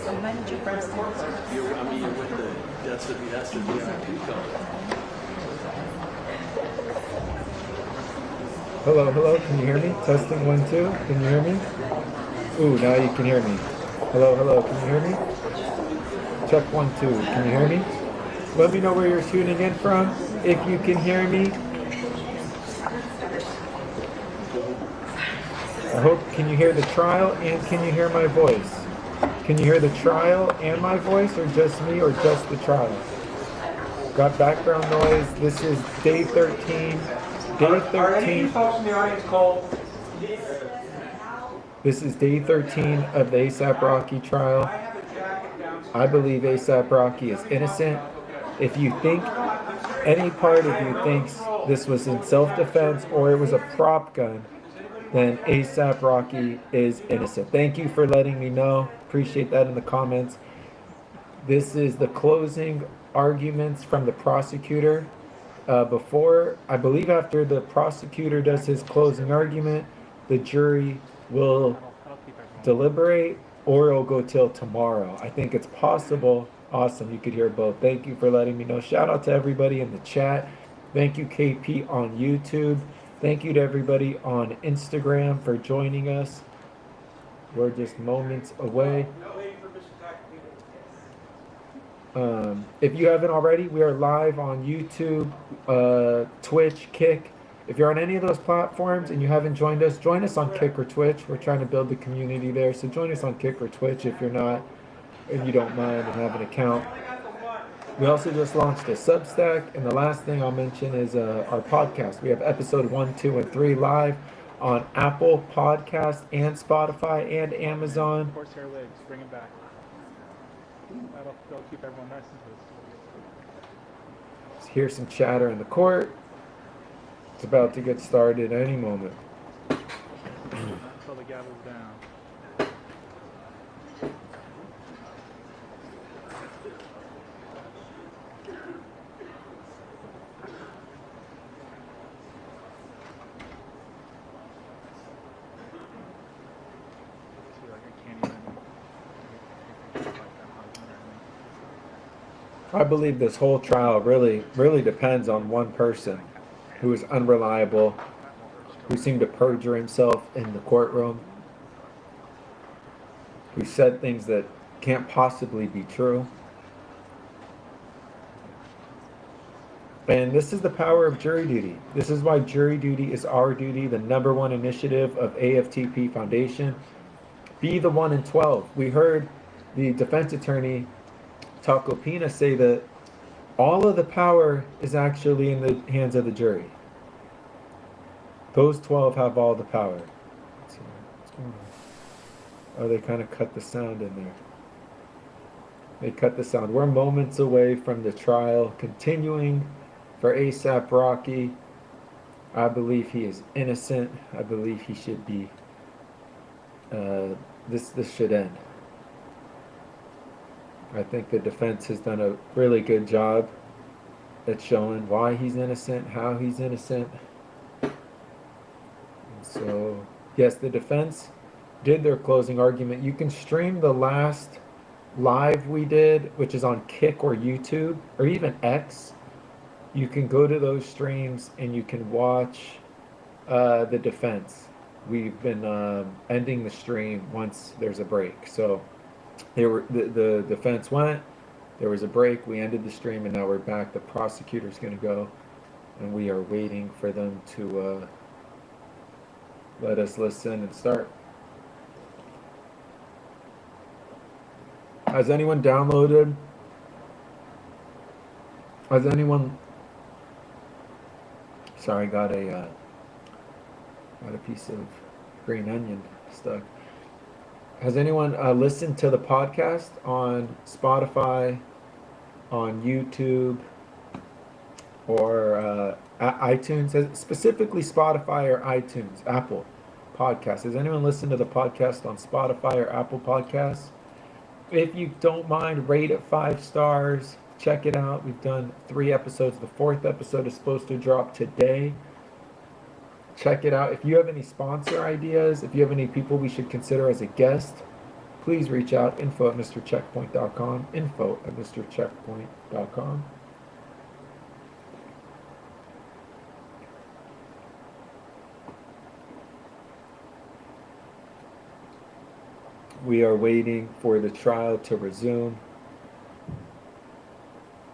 You're with the, that's the VIP code. Hello, can you hear me? Testing 1, 2, can you hear me? Ooh, now you can hear me. Hello, can you hear me? Check 1, 2, can you hear me? Let me know where you're tuning in from, if you can hear me. I hope, can you hear the trial and can you hear my voice? Can you hear the trial and my voice, or just me, or just the trial? Got background noise. This is day 13. Day 13. Are any of you folks in the audience cold? This is day 13 of the ASAP Rocky trial. I believe ASAP Rocky is innocent. If you think, any part of you thinks this was in self-defense or it was a prop gun, then ASAP Rocky is innocent. Thank you for letting me know. Appreciate that in the comments. This is the closing arguments from the prosecutor. Before, I believe after the prosecutor does his closing argument, the jury will deliberate, or it'll go till tomorrow. I think it's possible. Awesome, you could hear both. Thank you for letting me know. Shout out to everybody in the chat. Thank you, KP, on YouTube. Thank you to everybody on Instagram for joining us. We're just moments away. If you haven't already, we are live on YouTube, Twitch, Kick. If you're on any of those platforms and you haven't joined us, join us on Kick or Twitch. We're trying to build the community there. So join us on Kick or Twitch if you're not, and you don't mind and have an account. We also just launched a Substack, and the last thing I'll mention is our podcast. We have episode 1, 2, and 3 live on Apple Podcast and Spotify and Amazon. Horsehair legs, bring it back. That'll keep everyone nice and close. Here's some chatter in the court. It's about to get started any moment. Until the gavel's down. I believe this whole trial really depends on one person who is unreliable, who seemed to perjure himself in the courtroom, who said things that can't possibly be true. And this is the power of jury duty. This is why jury duty is our duty, the #1 initiative of AFTP Foundation. Be the 1 in 12. We heard the defense attorney Taco Pina say that all of the power is actually in the hands of the jury. Those 12 have all the power. Let's see what's going on. Oh, they kind of cut the sound in there. They cut the sound. We're moments away from the trial continuing for ASAP Rocky. I believe he is innocent. I believe he should be, this should end. I think the defense has done a really good job at showing why he's innocent, how he's innocent. And so, yes, the defense did their closing argument. You can stream the last live we did, which is on Kick or YouTube, or even X. You can go to those streams and you can watch the defense. We've been ending the stream once there's a break. So the defense went, there was a break, we ended the stream, and now we're back. The prosecutor's going to go, and we are waiting for them to let us listen and start. Has anyone downloaded? Has anyone? Sorry, got a piece of green onion stuck. Has anyone listened to the podcast on Spotify, on YouTube, or iTunes? Specifically Spotify or iTunes, Apple Podcasts. Has anyone listened to the podcast on Spotify or Apple Podcasts? If you don't mind, rate it 5 stars. Check it out. We've done 3 episodes. The 4th episode is supposed to drop today. Check it out. If you have any sponsor ideas, if you have any people we should consider as a guest, please reach out, info at MrCheckpoint.com, info at MrCheckpoint.com. We are waiting for the trial to resume.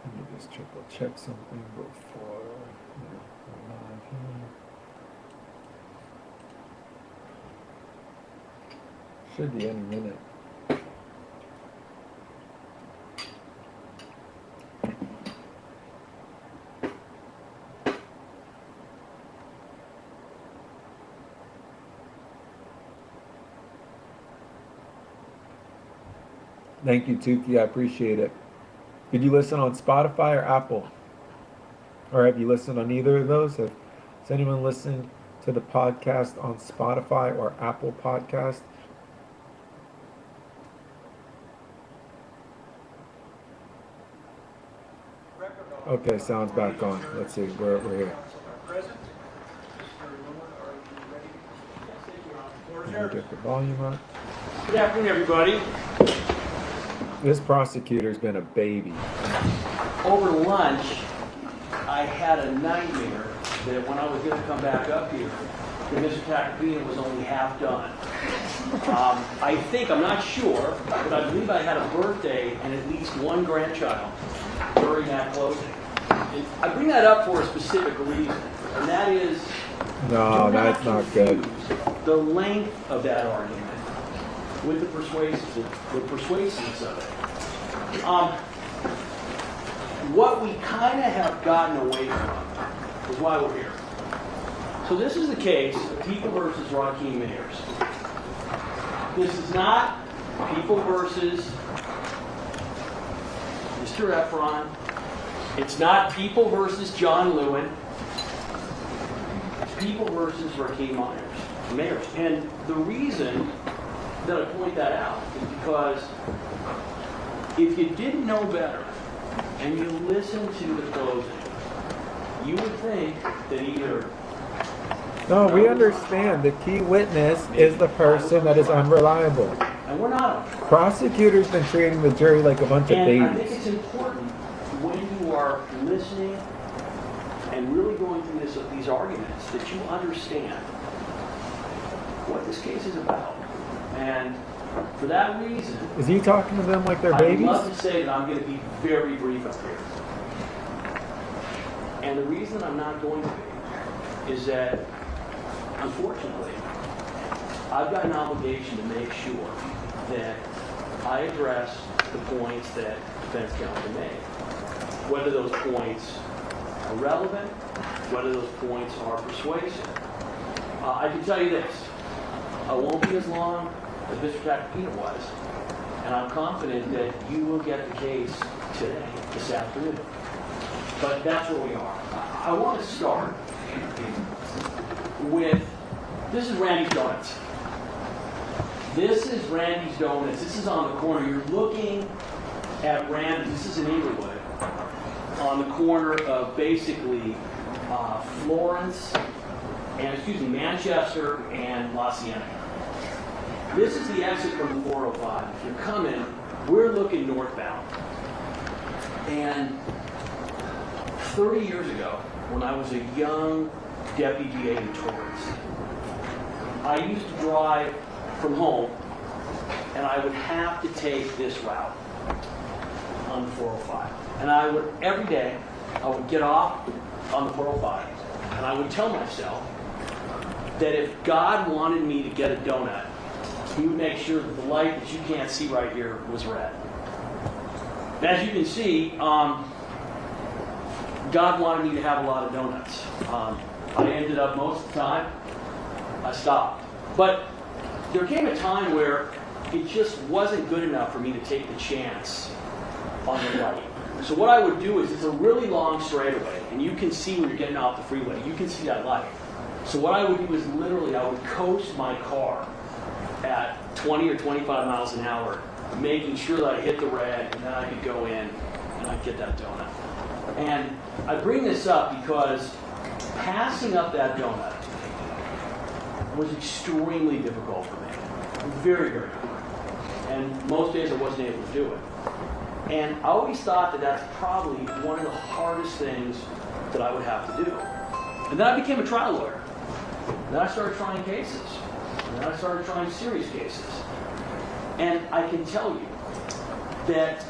Let me just triple check something before we're live here. Should be any minute. Thank you, Tuki. I appreciate it. Did you listen on Spotify or Apple? Or have you listened on either of those? Has anyone listened to the podcast on Spotify or Apple Podcast? Okay, sound's back on. Let's see. We're here. Let me get the volume up. Good afternoon, everybody. This prosecutor's been a baby. Over lunch, I had a nightmare that when I was going to come back up here, that Mr. Tacopina was only half done. I think, I'm not sure, but I believe I had a birthday and at least one grandchild during that closing. And I bring that up for a specific reason, and that is, No, that's not good. the length of that argument with the persuasiveness of it. What we kind of have gotten away from is why we're here. So this is the case of People versus Raheem Mayers. This is not People versus Mr. Efron. It's not People versus John Lewin. It's People versus Raheem Mayers. And the reason that I point that out is because if you didn't know better and you listened to the closing, you would think that either... No, we understand. The key witness is the person that is unreliable. And we're not. Prosecutors been treating the jury like a bunch of And I think babies. it's important when you are listening and really going through these arguments that you understand what this case is about. And for that reason, Is he talking to them like they're I'd babies? love to say that I'm going to be very brief up here. And the reason I'm not going to be is that, unfortunately, I've got an obligation to make sure that I address the points that defense counsel made. Whether those points are relevant, whether those points are persuasive. I can tell you this. I won't be as long as Mr. Tacopina was, and I'm confident that you will get the case today, this afternoon. But that's where we are. I want to start with, this is Randy's Donuts. This is Randy's Donuts. This is on the corner. You're looking at Randy's. This is in Inglewood, on the corner of basically Manchester and La Cienega. This is the exit from the 405. If you're coming, we're looking northbound. And 30 years ago, when I was a young deputy DA in Torrance, I used to drive from home, and I would have to take this route on the 405. And I would, every day, I would get off on the 405, and I would tell myself that if God wanted me to get a donut, He would make sure that the light that you can't see right here was red. And as you can see, God wanted me to have a lot of donuts. I ended up, most of the time, I stopped. But there came a time where it just wasn't good enough for me to take the chance on the light. So what I would do is, it's a really long straightaway, and you can see when you're getting off the freeway, you can see that light. So what I would do is literally, I would coast my car at 20 or 25 miles an hour, making sure that I hit the red, and then I could go in and I'd get that donut. And I bring this up because passing up that donut was extremely difficult for me. Very, very hard. And most days I wasn't able to do it. And I always thought that that's probably one of the hardest things that I would have to do. And then I became a trial lawyer. Then I started trying cases. And then I started trying serious cases. And I can tell you that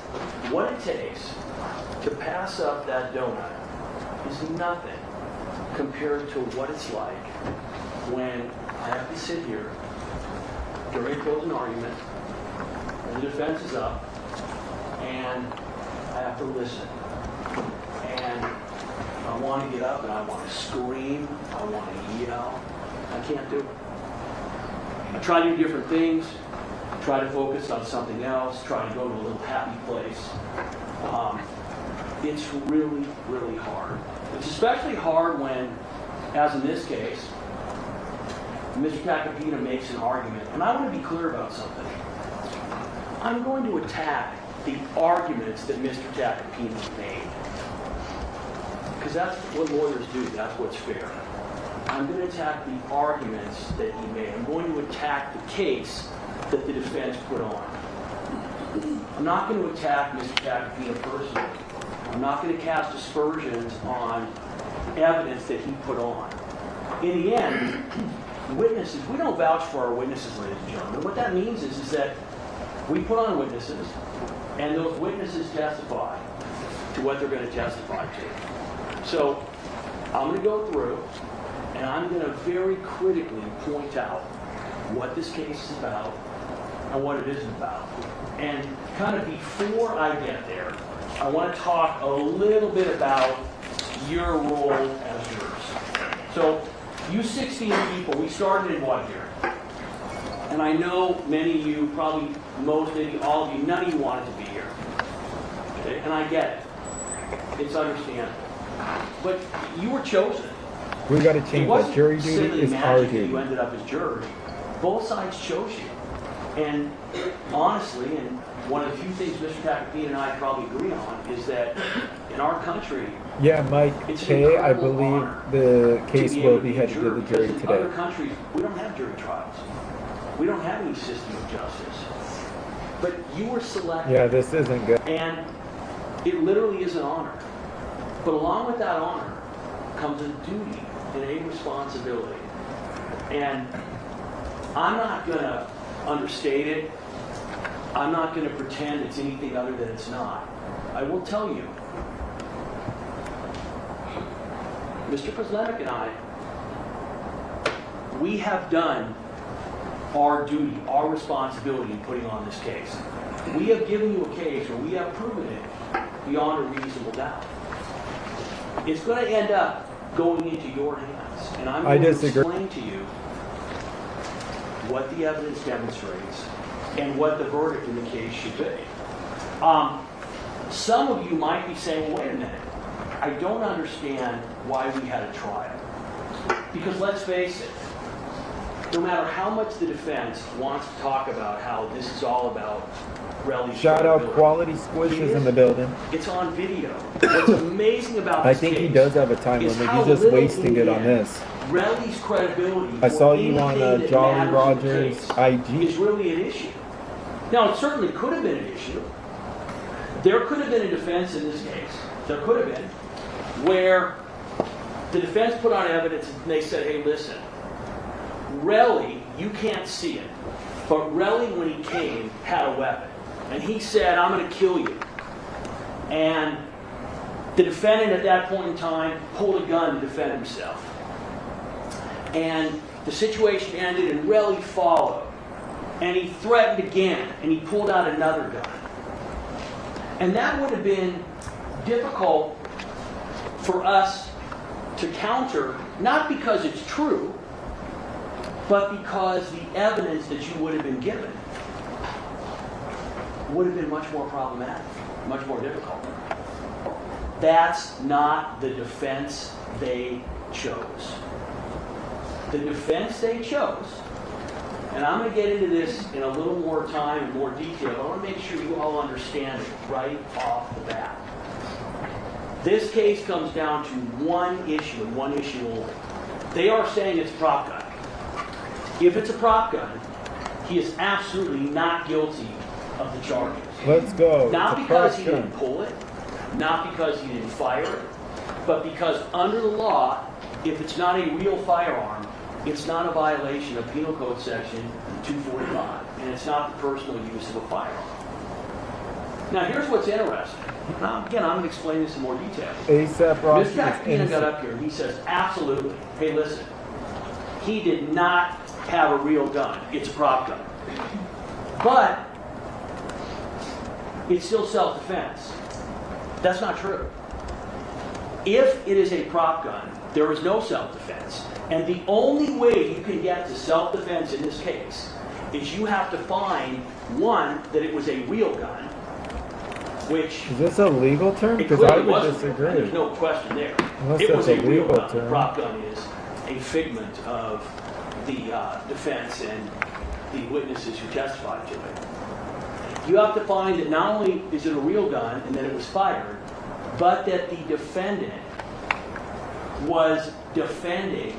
what it takes to pass up that donut is nothing compared to what it's like when I have to sit here during a closing argument, and the defense is up, and I have to listen. And I want to get up and I want to scream, I want to yell. I can't do it. I try to do different things, try to focus on something else, try to go to a little happy place. It's really, really hard. It's especially hard when, as in this case, Mr. Tacopina makes an argument, and I want to be clear about something. I'm going to attack the arguments that Mr. Tacopina made, because that's what lawyers do. That's what's fair. I'm going to attack the arguments that he made. I'm going to attack the case that the defense put on. I'm not going to attack Mr. Tacopina personally. I'm not going to cast aspersions on evidence that he put on. In the end, witnesses, we don't vouch for our witnesses, ladies and gentlemen. What that means is that we put on witnesses, and those witnesses testify to what they're going to testify to. So I'm going to go through, and I'm going to very critically point out what this case is about and what it isn't about. And kind of before I get there, I want to talk a little bit about your role as jurors. So, you 16 people, we started in what year? And I know many of you, probably most, maybe all of you, none of you wanted to be here. Okay? And I get it. It's understandable. But you were chosen. We got to change that. Jury duty is our duty. You ended up as jurors. Both sides chose you. And honestly, and one of the few things Mr. Tacopina and I probably agree on is that in our country, yeah, Mike K., I believe the case will be headed to the jury today. In other countries, we don't have jury trials. We don't have any system of justice. But you were selected. Yeah, this isn't good. And it literally is an honor. But along with that honor comes a duty and a responsibility. And I'm not going to understate it. I'm not going to pretend it's anything other than it's not. I will tell you, Mr. Kozlevik and I, we have done our duty, our responsibility in putting on this case. We have given you a case where we have proven it beyond a reasonable doubt. It's going to end up going into your hands. And I'm going to explain to you what the evidence demonstrates and what the verdict in the case should be. Some of you might be saying, well, wait a minute, I don't understand why we had a trial. Because let's face it, no matter how much the defense wants to talk about how this is all about Relly's shout out Quality Squishes in the building. It's on video. What's amazing about this I think case he does have a time limit. He's just wasting it on this. Relly's credibility. I saw you on Jolly Rogers IG. Is really an issue. Now, it certainly could have been an issue. There could have been a defense in this case. There could have been where the defense put on evidence and they said, hey, listen, Relly, you can't see it, but Relly, when he came, had a weapon. And he said, I'm going to kill you. And the defendant at that point in time pulled a gun to defend himself. And the situation ended and Relly followed. And he threatened again, and he pulled out another gun. And that would have been difficult for us to counter, not because it's true, but because the evidence that you would have been given would have been much more problematic, much more difficult. That's not the defense they chose. The defense they chose, and I'm going to get into this in a little more time and more detail, but I want to make sure you all understand it right off the bat. This case comes down to one issue and one issue only. They are saying it's a prop gun. If it's a prop gun, he is absolutely not guilty of the charges. Let's go. Not It's a because he prop gun. didn't pull it, not because he didn't fire it, but because under the law, if it's not a real firearm, it's not a violation of Penal Code Section 245, and it's not the personal use of a firearm. Now, here's what's interesting. Now, again, I'm going to explain this in more detail. ASAP Rocky Mr. is Pina got innocent. up here and he says, absolutely. Hey, listen, he did not have a real gun. It's a prop gun. But it's still self-defense. That's not true. If it is a prop gun, there is no self-defense. And the only way you can get to self-defense in this case is you have to find, one, that it was a real gun, which Is this a legal term? it Because I clearly would wasn't. disagree. There's no question there. Unless It was that's a a real legal gun. The term. prop gun is a figment of the defense and the witnesses who testified to it. You have to find that not only is it a real gun and that it was fired, but that the defendant was defending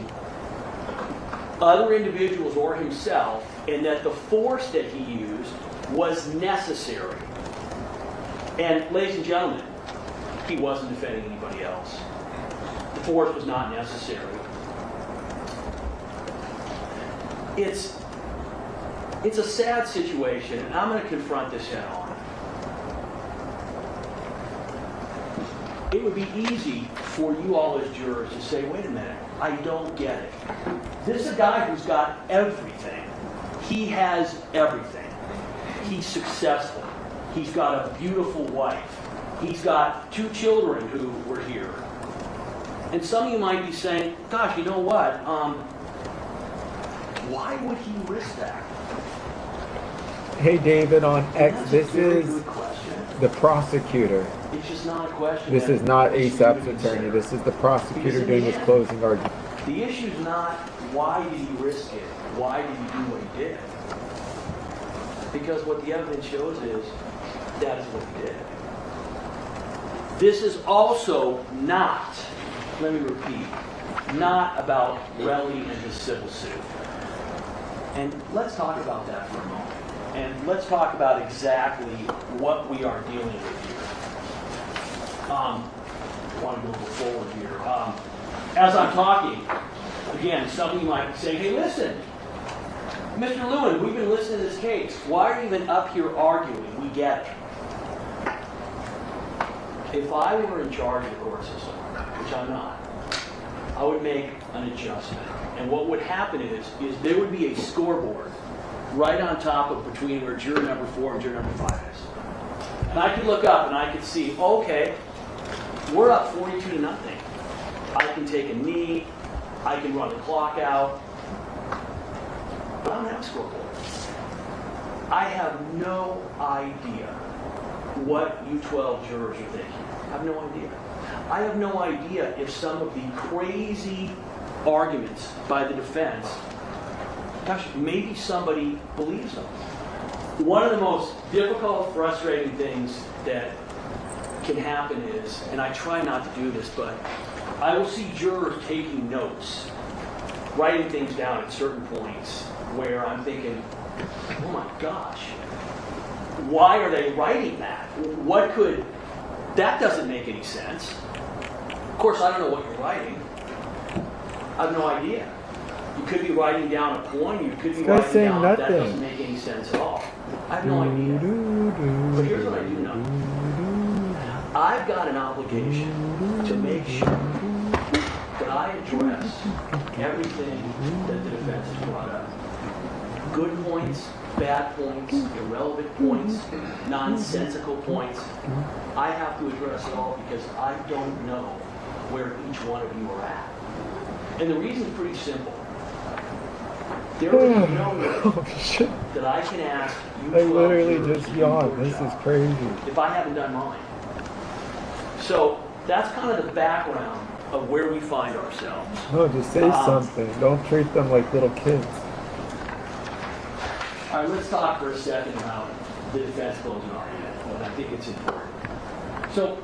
other individuals or himself, and that the force that he used was necessary. And ladies and gentlemen, he wasn't defending anybody else. The force was not necessary. It's a sad situation, and I'm going to confront this head on. It would be easy for you all as jurors to say, wait a minute, I don't get it. This is a guy who's got everything. He has everything. He's successful. He's got a beautiful wife. He's got 2 children who were here. And some of you might be saying, gosh, you know what? Why would he risk that? Hey, David, on X, That's this a very is good question. the prosecutor. It's just not a question. This that is not we should ASAP's even attorney. consider. This is the prosecutor Because in doing the his end, closing argument. The issue is not why did he risk it? Why did he do what he did? Because what the evidence shows is that is what he did. This is also not, let me repeat, not about Relly and his civil suit. And let's talk about that for a moment. And let's talk about exactly what we are dealing with here. I want to move forward here. As I'm talking, again, some of you might be saying, hey, listen, Mr. Lewin, we've been listening to this case. Why are you even up here arguing? We get it. If I were in charge of the court system, which I'm not, I would make an adjustment. And what would happen is there would be a scoreboard right on top of between where juror number 4 and juror number 5 is. And I could look up and I could see, okay, we're up 42-0. I can take a knee, I can run the clock out, but I don't have a scoreboard. I have no idea what you 12 jurors are thinking. I have no idea. I have no idea if some of the crazy arguments by the defense, gosh, maybe somebody believes them. One of the most difficult, frustrating things that can happen is, and I try not to do this, but I will see jurors taking notes, writing things down at certain points where I'm thinking, oh my gosh, why are they writing that? That doesn't make any sense. Of course, I don't know what you're writing. I have no idea. You could be writing down a point, you could be This guy's writing saying down, that nothing. doesn't make any sense at all. I have no idea. But here's what I do know. I've got an obligation to make sure that I address everything that the defense has brought up. Good points, bad points, irrelevant points, nonsensical points. I have to address it all because I don't know where each one of you are at. And the reason is pretty simple. There is no way Oh, shit. that I can ask you I 12 literally jurors just to do yawned. your This is job crazy. if I haven't done mine. So that's kind of the background of where we find ourselves. No, just say something. Don't treat them like little kids. All right, let's talk for a second about the defense closing argument. And I think it's important. So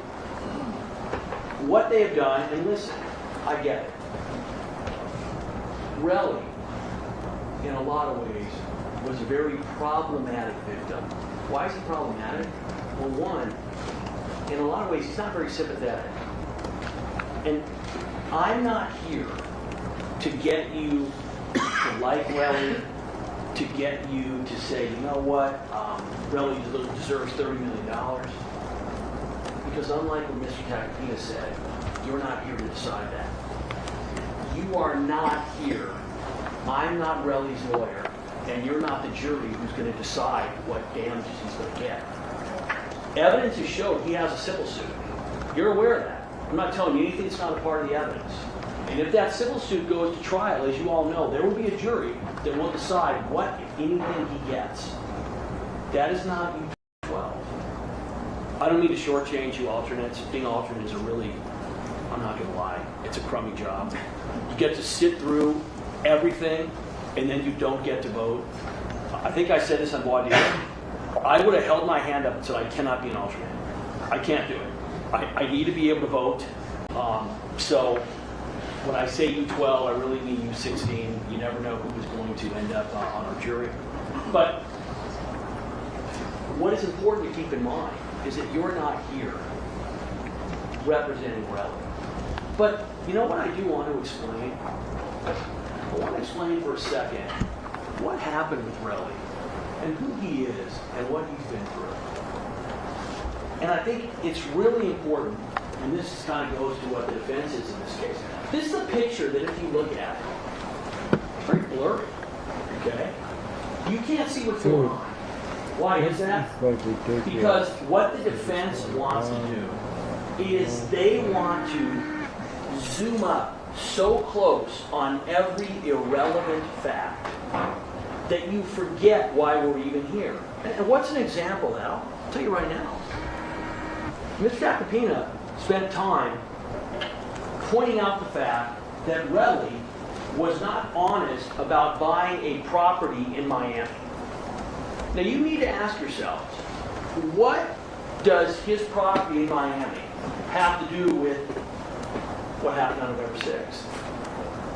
what they have done, and listen, I get it. Relly, in a lot of ways, was a very problematic victim Why is he problematic? Well, one, in a lot of ways, he's not very sympathetic. And I'm not here to get you to like Relly, to get you to say, you know what, Relly deserves $30 million. Because unlike what Mr. Tacopina said, you're not here to decide that. You are not here. I'm not Relly's lawyer, and you're not the jury who's going to decide what damages he's going to get. Evidence has showed he has a civil suit. You're aware of that. I'm not telling you anything that's not a part of the evidence. And if that civil suit goes to trial, as you all know, there will be a jury that will decide what, if anything, he gets. That is not U12. I don't mean to shortchange you alternates. Being alternates are really, I'm not going to lie, it's a crummy job. You get to sit through everything, and then you don't get to vote. I think I said this on voir dire. I would have held my hand up and said I cannot be an alternate. I can't do it. I need to be able to vote. So when I say U12, I really mean U16. You never know who is going to end up on our jury. But what is important to keep in mind is that you're not here representing Relly. But you know what I do want to explain? I want to explain for a second what happened with Relly and who he is and what he's been through. And I think it's really important, and this kind of goes to what the defense is in this case. This is a picture that if you look at it, it's very blurry, okay? You can't see what's going on. Why is that? Because what the defense wants to do is they want to zoom up so close on every irrelevant fact that you forget why we're even here. And what's an example, Al? I'll tell you right now. Mr. Tacopina spent time pointing out the fact that Relly was not honest about buying a property in Miami. Now you need to ask yourselves, what does his property in Miami have to do with what happened on November 6th?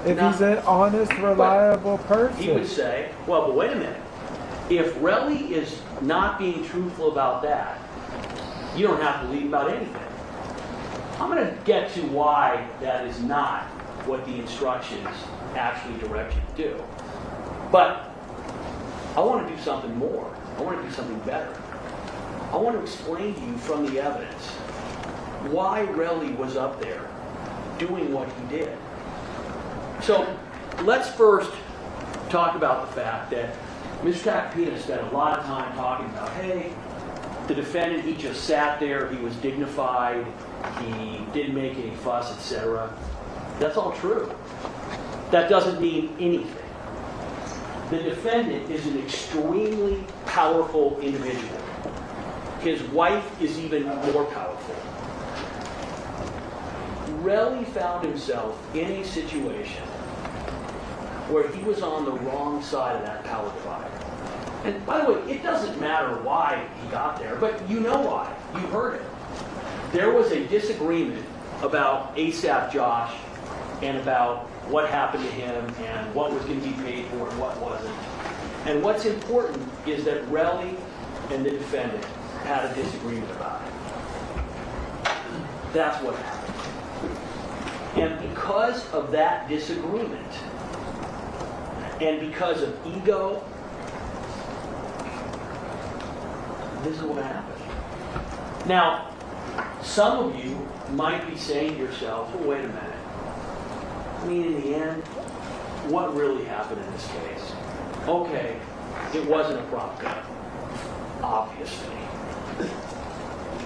If he's an honest, reliable person. He would say, well, but wait a minute. If Relly is not being truthful about that, you don't have to leave about anything. I'm going to get to why that is not what the instructions actually direct you to do. But I want to do something more. I want to do something better. I want to explain to you from the evidence why Relly was up there doing what he did. So let's first talk about the fact that Mr. Tacopina spent a lot of time talking about, hey, the defendant, he just sat there, he was dignified, he didn't make any fuss, etc. That's all true. That doesn't mean anything. The defendant is an extremely powerful individual. His wife is even more powerful. Relly found himself in a situation where he was on the wrong side of that power divide. And by the way, it doesn't matter why he got there, but you know why. You heard it. There was a disagreement about ASAP Josh and about what happened to him and what was going to be paid for and what wasn't. And what's important is that Relly and the defendant had a disagreement about it. That's what happened. And because of that disagreement, and because of ego, this is what happened. Now, some of you might be saying to yourselves, well, wait a minute. I mean, in the end, what really happened in this case? Okay, it wasn't a prop gun, obviously.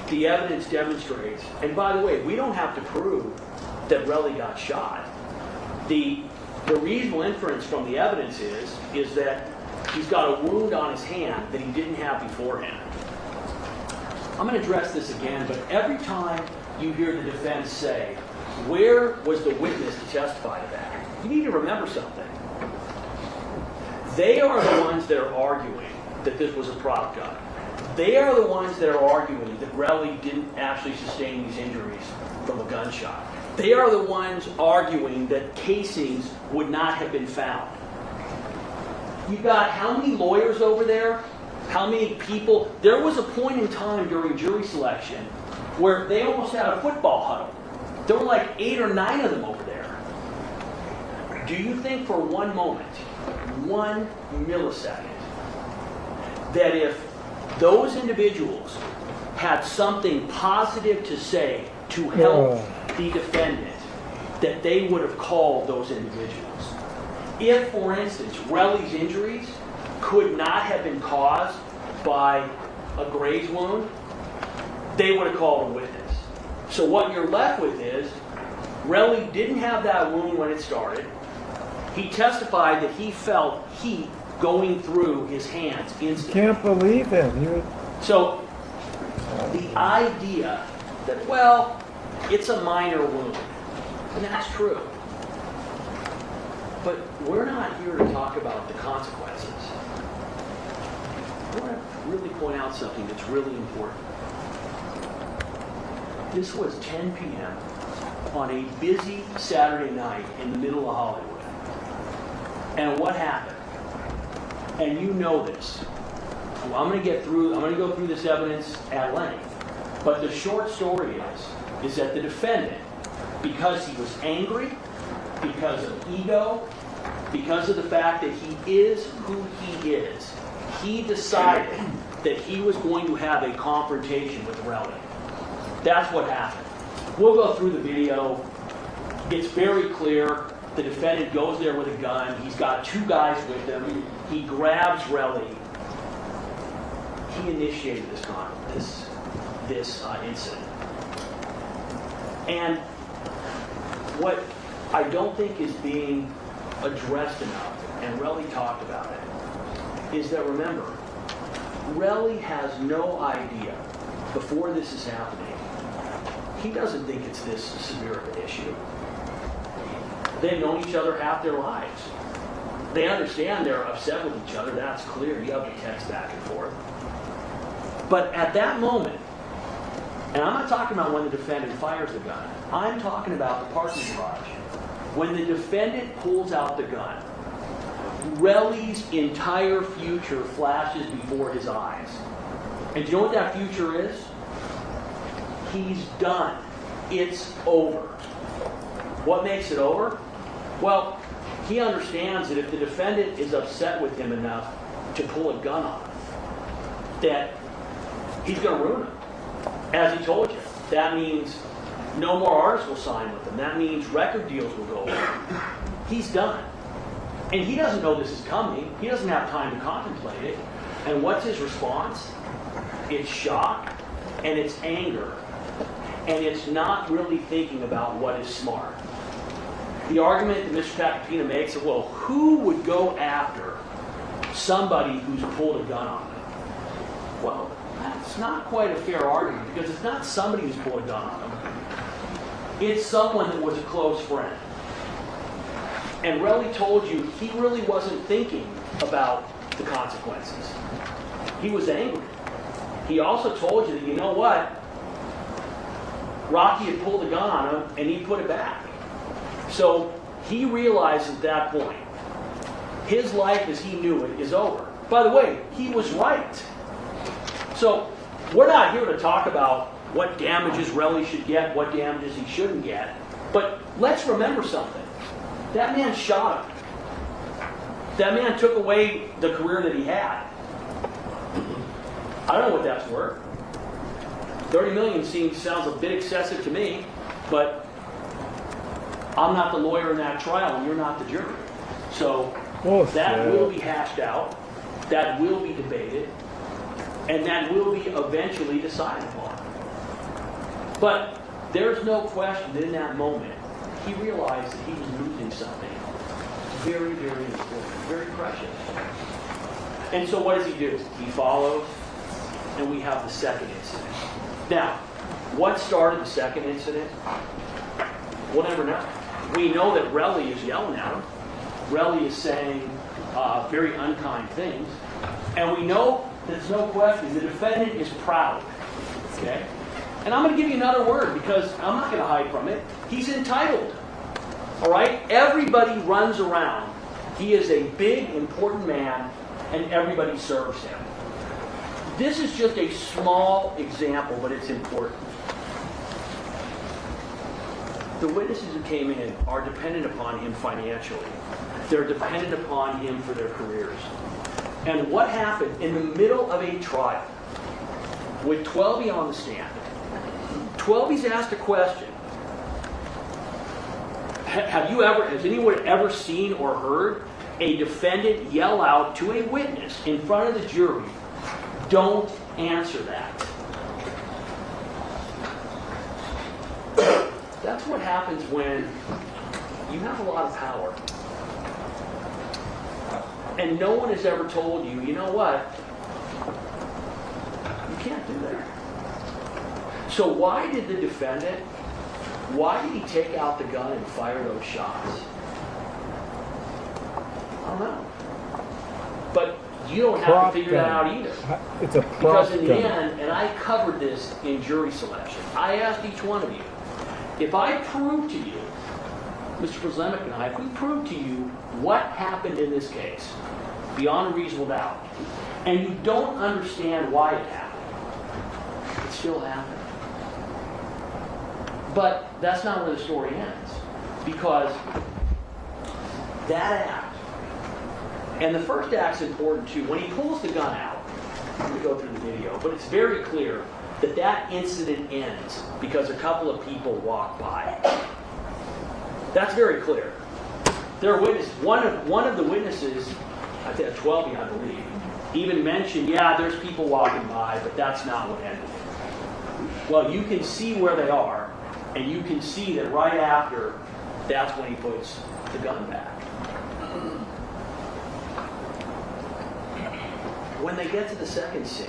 The evidence demonstrates, and by the way, we don't have to prove that Relly got shot. The reasonable inference from the evidence is that he's got a wound on his hand that he didn't have beforehand. I'm going to address this again, but every time you hear the defense say, where was the witness to testify to that? You need to remember something. They are the ones that are arguing that this was a prop gun. They are the ones that are arguing that Relly didn't actually sustain these injuries from a gunshot. They are the ones arguing that casings would not have been found. You've got how many lawyers over there How many people? There was a point in time during jury selection where they almost had a football huddle. There were like 8 or 9 of them over there. Do you think for one moment, 1 millisecond, that if those individuals had something positive to say to help the defendant, that they would have called those individuals? If, for instance, Relly's injuries could not have been caused by a graze wound, they would have called a witness. So what you're left with is, Relly didn't have that wound when it started. He testified that he felt heat going through his hands instantly. Can't believe him. So the idea that, well, it's a minor wound, and that's true. But we're not here to talk about the consequences. I want to really point out something that's really important. This was 10 p.m. on a busy Saturday night in the middle of Hollywood. And what happened? And you know this. Well, I'm going to go through this evidence at length. But the short story is that the defendant, because he was angry, because of ego, because of the fact that he is who he is, he decided that he was going to have a confrontation with Relly. That's what happened. We'll go through the video. It's very clear. The defendant goes there with a gun. He's got 2 guys with him. He grabs Relly. He initiated this incident. And what I don't think is being addressed enough, and Relly talked about it, is that, remember, Relly has no idea before this is happening. He doesn't think it's this severe of an issue. They've known each other half their lives. They understand they're upset with each other. That's clear. You have the text back and forth. But at that moment, and I'm not talking about when the defendant fires the gun. I'm talking about the parking garage. When the defendant pulls out the gun, Relly's entire future flashes before his eyes. And do you know what that future is? He's done. It's over. What makes it over? Well, he understands that if the defendant is upset with him enough to pull a gun on him, that he's going to ruin him. As he told you, that means no more artists will sign with him. That means record deals will go away. He's done. And he doesn't know this is coming. He doesn't have time to contemplate it. And what's his response? It's shock and it's anger. And it's not really thinking about what is smart. The argument that Mr. Papapina makes is, well, who would go after somebody who's pulled a gun on them? Well, that's not quite a fair argument, because it's not somebody who's pulled a gun on them. It's someone that was a close friend. And Relly told you he really wasn't thinking about the consequences. He was angry. He also told you that, you know what? Rocky had pulled a gun on him, and he put it back. So he realized at that point, his life as he knew it is over. By the way, he was right. So we're not here to talk about what damages Relly should get, what damages he shouldn't get. But let's remember something. That man shot him. That man took away the career that he had. I don't know what that's worth. $30 million sounds a bit excessive to me, but I'm not the lawyer in that trial, and you're not the jury. So that will be hashed out, that will be debated, and that will be eventually decided upon. But there's no question that in that moment, he realized that he was losing something very, very important, very precious. And so what does he do? He follows, and we have the second incident. Now, what started the second incident? We'll never know. We know that Relly is yelling at him. Relly is saying very unkind things. And we know there's no question the defendant is proud. Okay? And I'm going to give you another word because I'm not going to hide from it. He's entitled. All right? Everybody runs around. He is a big, important man, and everybody serves him. This is just a small example, but it's important. The witnesses who came in are dependent upon him financially. They're dependent upon him for their careers. And what happened in the middle of a trial with 12 on the stand? 12's asked a question. Has anyone ever seen or heard a defendant yell out to a witness in front of the jury, "Don't answer that"? That's what happens when you have a lot of power. And no one has ever told you, you know what? You can't do that. So why did the defendant, why did he take out the gun and fire those shots? I don't know. But you don't have to figure that out either. It's a prop Because in the end, and I covered this in jury selection, I asked each one of you, if I prove to you, Mr. Prezlemic and I, if we prove to you what happened in this case, beyond a reasonable doubt, and you don't understand why it happened, it still happened. But that's not where the story ends. Because that act, and the first act's important too. When he pulls the gun out, let me go through the video, but it's very clear that that incident ends because a couple of people walk by. That's very clear. There are witnesses. One of the witnesses, I think 12, I believe, even mentioned, yeah, there's people walking by, but that's not what ended it. Well, you can see where they are, and you can see that right after, that's when he puts the gun back. When they get to the second scene,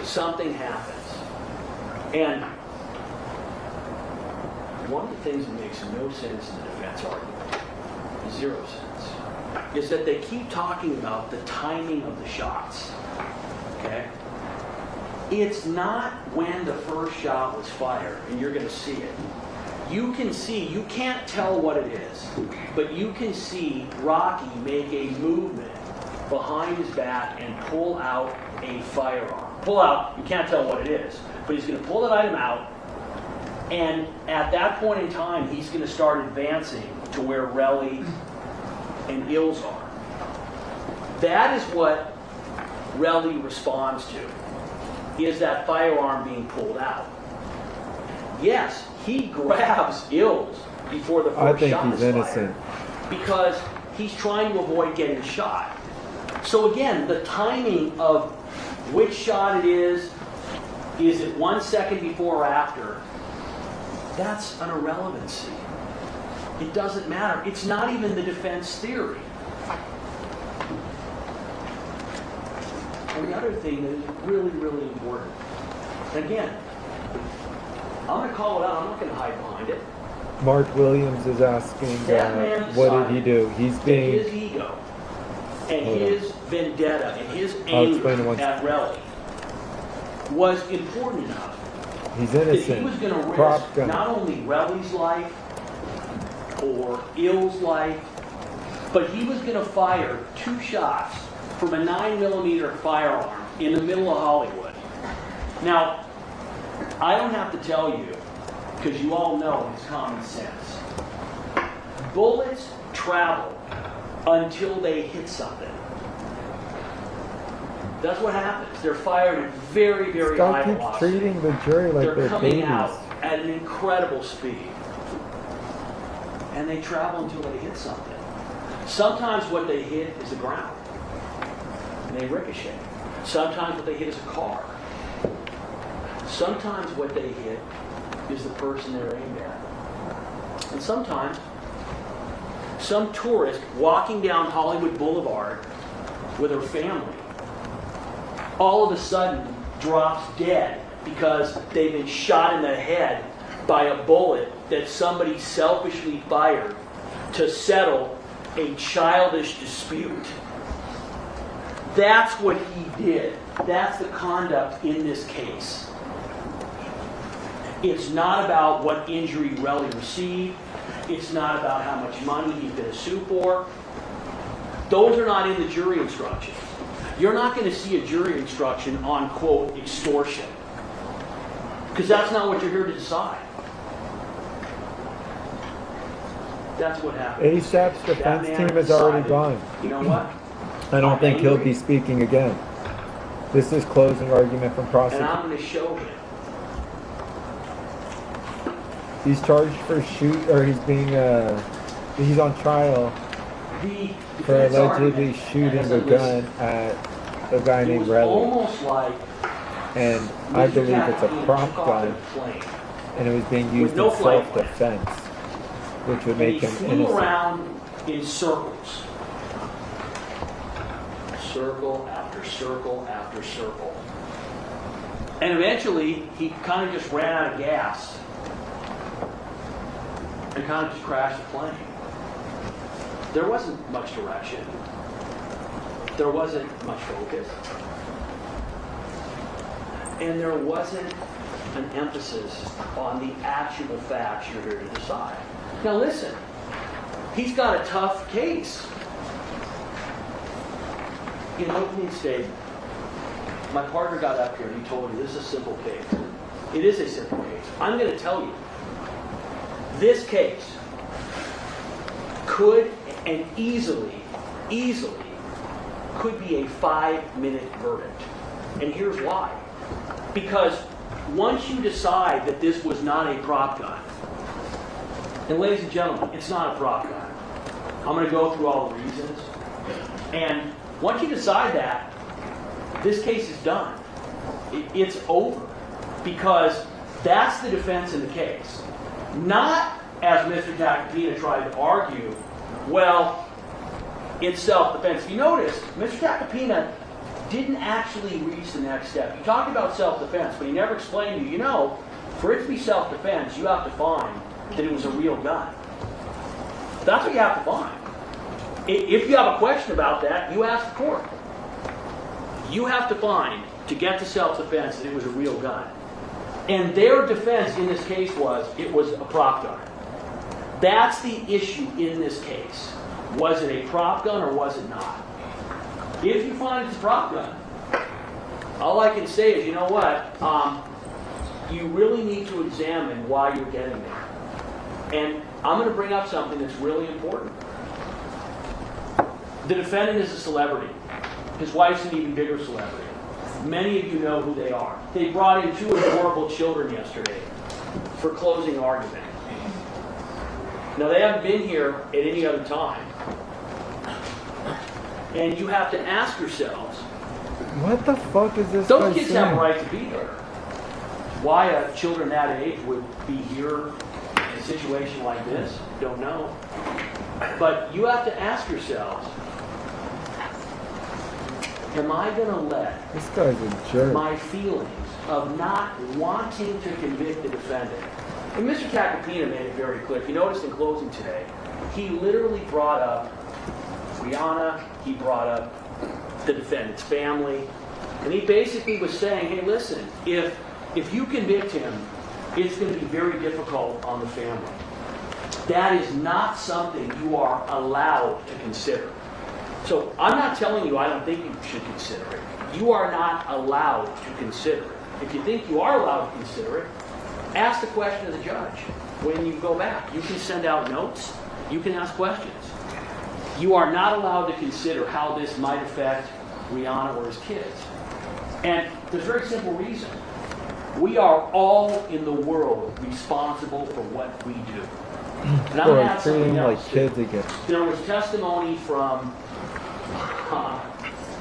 something happens. And one of the things that makes no sense in the defense argument, 0 sense, is that they keep talking about the timing of the shots. Okay? It's not when the first shot was fired, and you're going to see it. You can see, you can't tell what it is, but you can see Rocky make a movement behind his back and pull out a firearm. Pull out, you can't tell what it is, but he's going to pull that item out, and at that point in time, he's going to start advancing to where Relly and Ills are. That is what Relly responds to, is that firearm being pulled out. Yes, he grabs Ills before the first shot is fired. I think he's innocent. Because he's trying to avoid getting shot. So again, the timing of which shot it is it 1 second before or after? That's an irrelevancy. It doesn't matter. It's not even the defense theory. And the other thing that is really, really important, and again, I'm going to call it out. I'm not going to hide behind it. Mark Williams is asking, what did he do? He's being... His ego and his vendetta and his anger at Relly was important enough He's innocent. that he was going to risk not only Relly's life or Ill's life, but he was going to fire 2 shots from a 9mm firearm in the middle of Hollywood. Now, I don't have to tell you, because you all know it's common sense. Bullets travel until they hit something. That's what happens. They're fired at very, very high velocity. Keeps treating the jury like they're coming babies. Out at an incredible speed. And they travel until they hit something. Sometimes what they hit is the ground. And they ricochet. Sometimes what they hit is a car. Sometimes what they hit is the person they're aimed at. And sometimes some tourist walking down Hollywood Boulevard with her family all of a sudden drops dead because they've been shot in the head by a bullet that somebody selfishly fired to settle a childish dispute. That's what he did. That's the conduct in this case. It's not about what injury Relly received. It's not about how much money he's going to sue for. Those are not in the jury instructions. you're not going to see a jury instruction on, quote, extortion. Because that's not what you're here to decide. That's what happened. ASAP's defense team is already gone. You know what? I don't think he'll be speaking again. This is closing argument from And prosecutor. I'm going to show him. He's charged for he's on trial The for defense allegedly argument, shooting as a I gun at a guy It named was Relly. almost like And I Mr. believe it's a Captain prop took off gun, in a plane. and it was being used no in flight plan. self-defense, which would And make he him flew innocent. around in circles. Circle after circle after circle. And eventually, he kind of just ran out of gas and kind of just crashed the plane. There wasn't much direction. There wasn't much focus. And there wasn't an emphasis on the actual facts you're here to decide. Now listen, he's got a tough case. In opening statement, my partner got up here and he told me this is a simple case. It is a simple case. I'm going to tell you, this case could and easily could be a 5-minute verdict. And here's why. Because once you decide that this was not a prop gun, and ladies and gentlemen, it's not a prop gun. I'm going to go through all the reasons. And once you decide that, this case is done. It's over. Because that's the defense in the case. Not, as Mr. Tacopina tried to argue, well, it's self-defense. If you notice, Mr. Tacopina didn't actually reach the next step. He talked about self-defense, but he never explained to you, for it to be self-defense, you have to find that it was a real gun. That's what you have to find. If you have a question about that, you ask the court. You have to find, to get to self-defense, that it was a real gun. And their defense in this case was, it was a prop gun. That's the issue in this case. Was it a prop gun or was it not? If you find it's a prop gun, all I can say is, you know what? You really need to examine why you're getting there. And I'm going to bring up something that's really important. The defendant is a celebrity. His wife's an even bigger celebrity. Many of you know who they are. They brought in 2 adorable children yesterday for closing argument. Now, they haven't been here at any other time. And you have to ask yourselves, What the fuck is this those guy kids saying? have a right to be there. Why children that age would be here in a situation like this, don't know. But you have to ask yourselves, am I going to let This guy's a jerk. my feelings of not wanting to convict the defendant? And Mr. Tacopina made it very clear. If you noticed in closing today, he literally brought up Rihanna, he brought up the defendant's family, and he basically was saying, hey, listen, if you convict him, it's going to be very difficult on the family. That is not something you are allowed to consider. So I'm not telling you I don't think you should consider it. You are not allowed to consider it. If you think you are allowed to consider it, ask the question of the judge when you go back. You can send out notes. You can ask questions. You are not allowed to consider how this might affect Rihanna or his kids. And there's a very simple reason. We are all in the world responsible for what we do. And I'm going to add something else. Like kids again. There was testimony from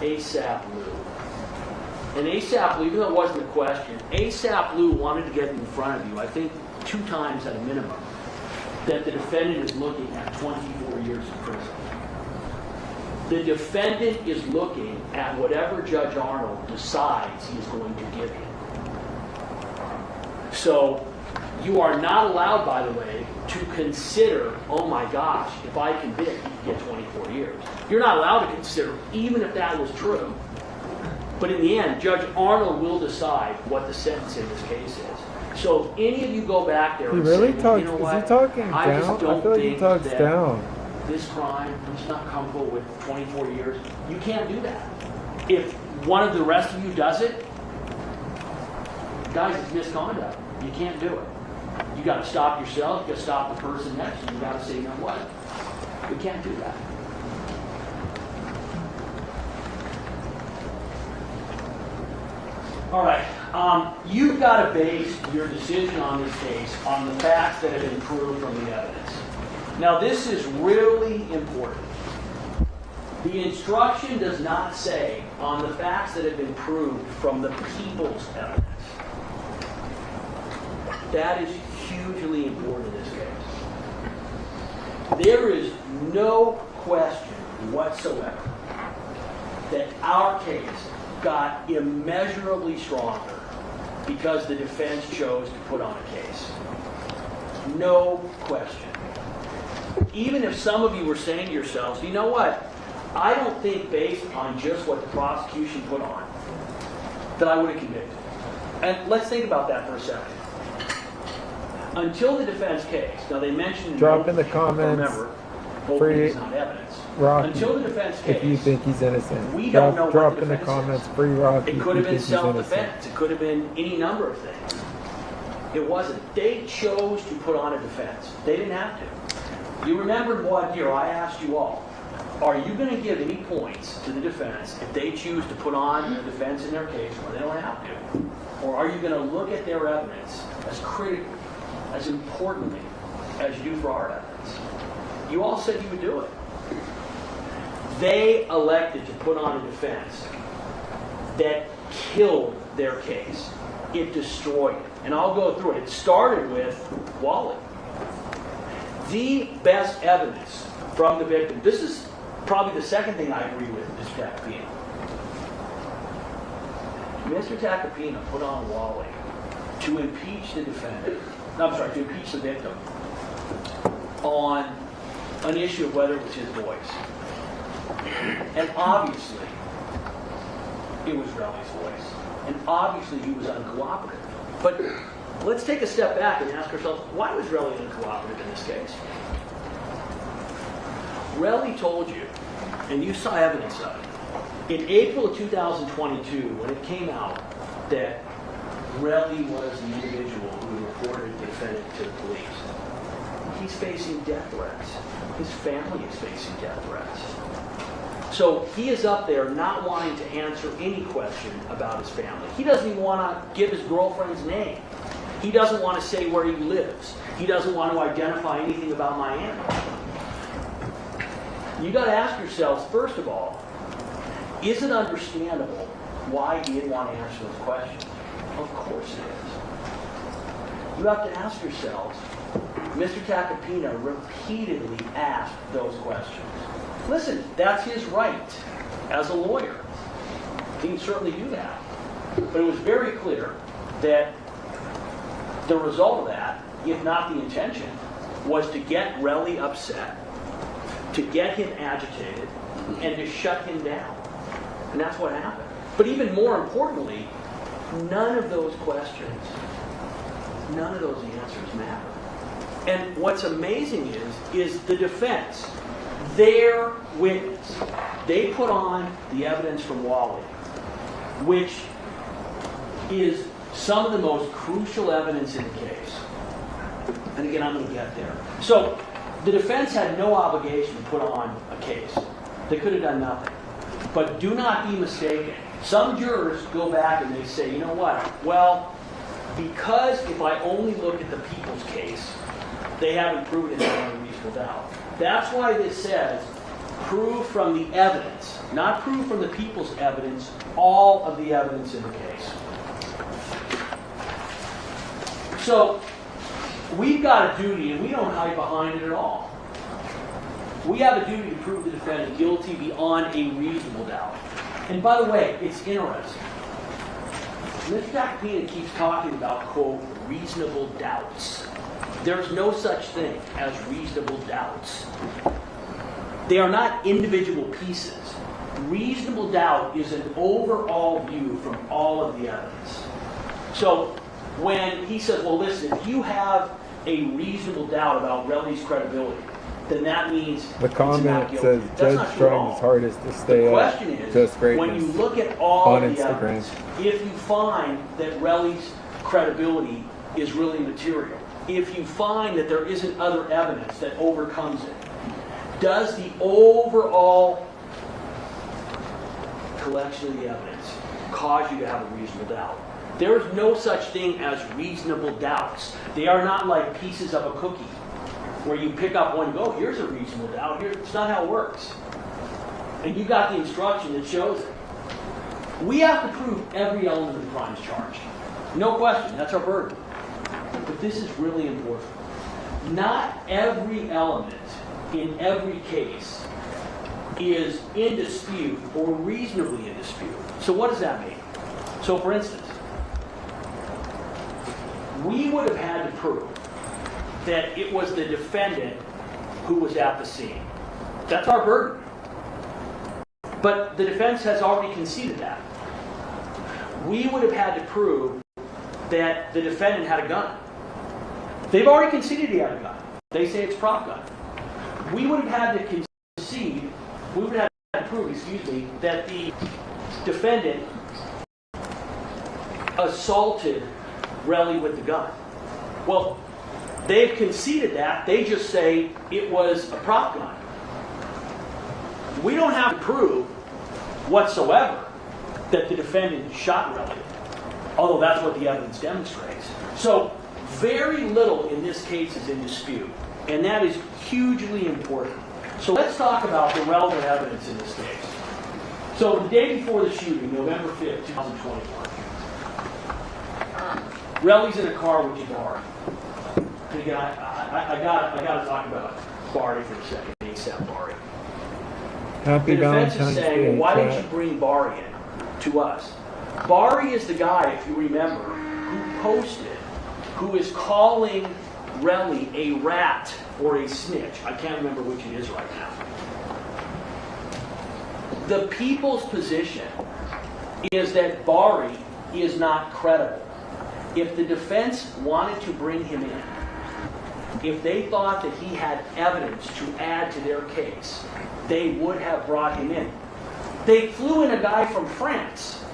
ASAP Lou. And ASAP Lou, even though it wasn't a question, ASAP Lou wanted to get in front of you, I think 2 times at a minimum, that the defendant is looking at 24 years in prison. The defendant is looking at whatever Judge Arnold decides he is going to give him. So you are not allowed, by the way, to consider, oh my gosh, if I convict, you can get 24 years. You're not allowed to consider, even if that was true. But in the end, Judge Arnold will decide what the sentence in this case is. So if any of you go back there He and really say, talks. you know Is what? he talking I down? just don't I feel like he think talks that down. this crime, I'm just not comfortable with 24 years. You can't do that. If one of the rest of you does it, guys, it's misconduct. You can't do it. You got to stop yourself. You got to stop the person next to you. You got to say, you know what? We can't do that. All right. You've got to base your decision on this case on the facts that have been proved from the evidence. Now, this is really important. The instruction does not say on the facts that have been proved from the people's evidence. That is hugely important in this case. There is no question whatsoever that our case got immeasurably stronger because the defense chose to put on a case. No question. Even if some of you were saying to yourselves, you know what? I don't think based on just what the prosecution put on that I would have convicted. And let's think about that for a second. Until the defense case, now they mentioned... Drop in the comments. Remember, hopefully it's not evidence. Rocky, until the defense case, if you think he's innocent. We don't know drop what the in the defense comments, is. free Rocky. It could have been self-defense. It could have been any number of things. It wasn't. They chose to put on a defense. They didn't have to. You remember what year I asked you all, are you going to give any points to the defense if they choose to put on a defense in their case where they don't have to? Or are you going to look at their evidence as critically, as importantly, as you do for our evidence? You all said you would do it. They elected to put on a defense that killed their case. It destroyed it. And I'll go through it. It started with Wally. The best evidence from the victim. This is probably the second thing I agree with Mr. Tacopina. Mr. Tacopina put on Wally to impeach the defendant. To impeach the victim on an issue of whether it was his voice. And obviously, it was Relly's voice. And obviously, he was uncooperative. But let's take a step back and ask ourselves, why was Relly uncooperative in this case? Relly told you, and you saw evidence of it, in April of 2022, when it came out that Relly was the individual who reported the defendant to the police, he's facing death threats. His family is facing death threats. So he is up there not wanting to answer any question about his family. He doesn't even want to give his girlfriend's name. He doesn't want to say where he lives. He doesn't want to identify anything about Miami. You got to ask yourselves, first of all, is it understandable why he didn't want to answer those questions? Of course it is. You have to ask yourselves, Mr. Tacopina repeatedly asked those questions. Listen, that's his right as a lawyer. He can certainly do that. But it was very clear that the result of that, if not the intention, was to get Relly upset, to get him agitated, and to shut him down. And that's what happened. But even more importantly, none of those questions, none of those answers matter. And what's amazing is the defense, their witness, they put on the evidence from Wally, which is some of the most crucial evidence in the case. And again, I'm going to get there. So the defense had no obligation to put on a case. They could have done nothing. But do not be mistaken. Some jurors go back and they say, you know what? Well, because if I only look at the people's case, they haven't proven it beyond a reasonable doubt. That's why this says, prove from the evidence, not prove from the people's evidence, all of the evidence in the case. So, we've got a duty, and we don't hide behind it at all. We have a duty to prove the defendant guilty beyond a reasonable doubt. And by the way, it's interesting. Mr. Tacopina keeps talking about, quote, reasonable doubts. There's no such thing as reasonable doubts. They are not individual pieces. Reasonable doubt is an overall view from all of the evidence. So when he says, well, listen, if you have a reasonable doubt about Relly's credibility, then that means The it's a not comment guilty. says That's not Judge true at trying all. his hardest to The stay question up is, just when you greatness look at all on of the Instagram. evidence, if you find that Relly's credibility is really material, if you find that there isn't other evidence that overcomes it, does the overall collection of the evidence cause you to have a reasonable doubt? There is no such thing as reasonable doubts. They are not like pieces of a cookie where you pick up one and go, here's a reasonable doubt. Here, it's not how it works. And you got the instruction that shows it. We have to prove every element of the crimes charged. No question, that's our burden. But this is really important. Not every element in every case is in dispute or reasonably in dispute. So what does that mean? So for instance, we would have had to prove that it was the defendant who was at the scene. That's our burden. But the defense has already conceded that. We would have had to prove that the defendant had a gun. They've already conceded he had a gun. They say it's a prop gun. We would have had to concede, we would have had to prove, that the defendant assaulted Relly with the gun. Well, they've conceded that. They just say it was a prop gun. We don't have to prove whatsoever that the defendant shot Relly, although that's what the evidence demonstrates. So very little in this case is in dispute, and that is hugely important. So let's talk about the relevant evidence in this case. So the day before the shooting, November 5th, 2021, Relly's in a car with Jabari. And again, I got to talk about Barry for a second, ASAP Barry. Happy The defense is Valentine's saying, Day, well, why chat. didn't you bring Barry in to us? Barry is the guy, if you remember, who posted, who is calling Relly a rat or a snitch. I can't remember which it is right now. The people's position is that Barry is not credible. If the defense wanted to bring him in, if they thought that he had evidence to add to their case, they would have brought him in. They flew in a guy from France,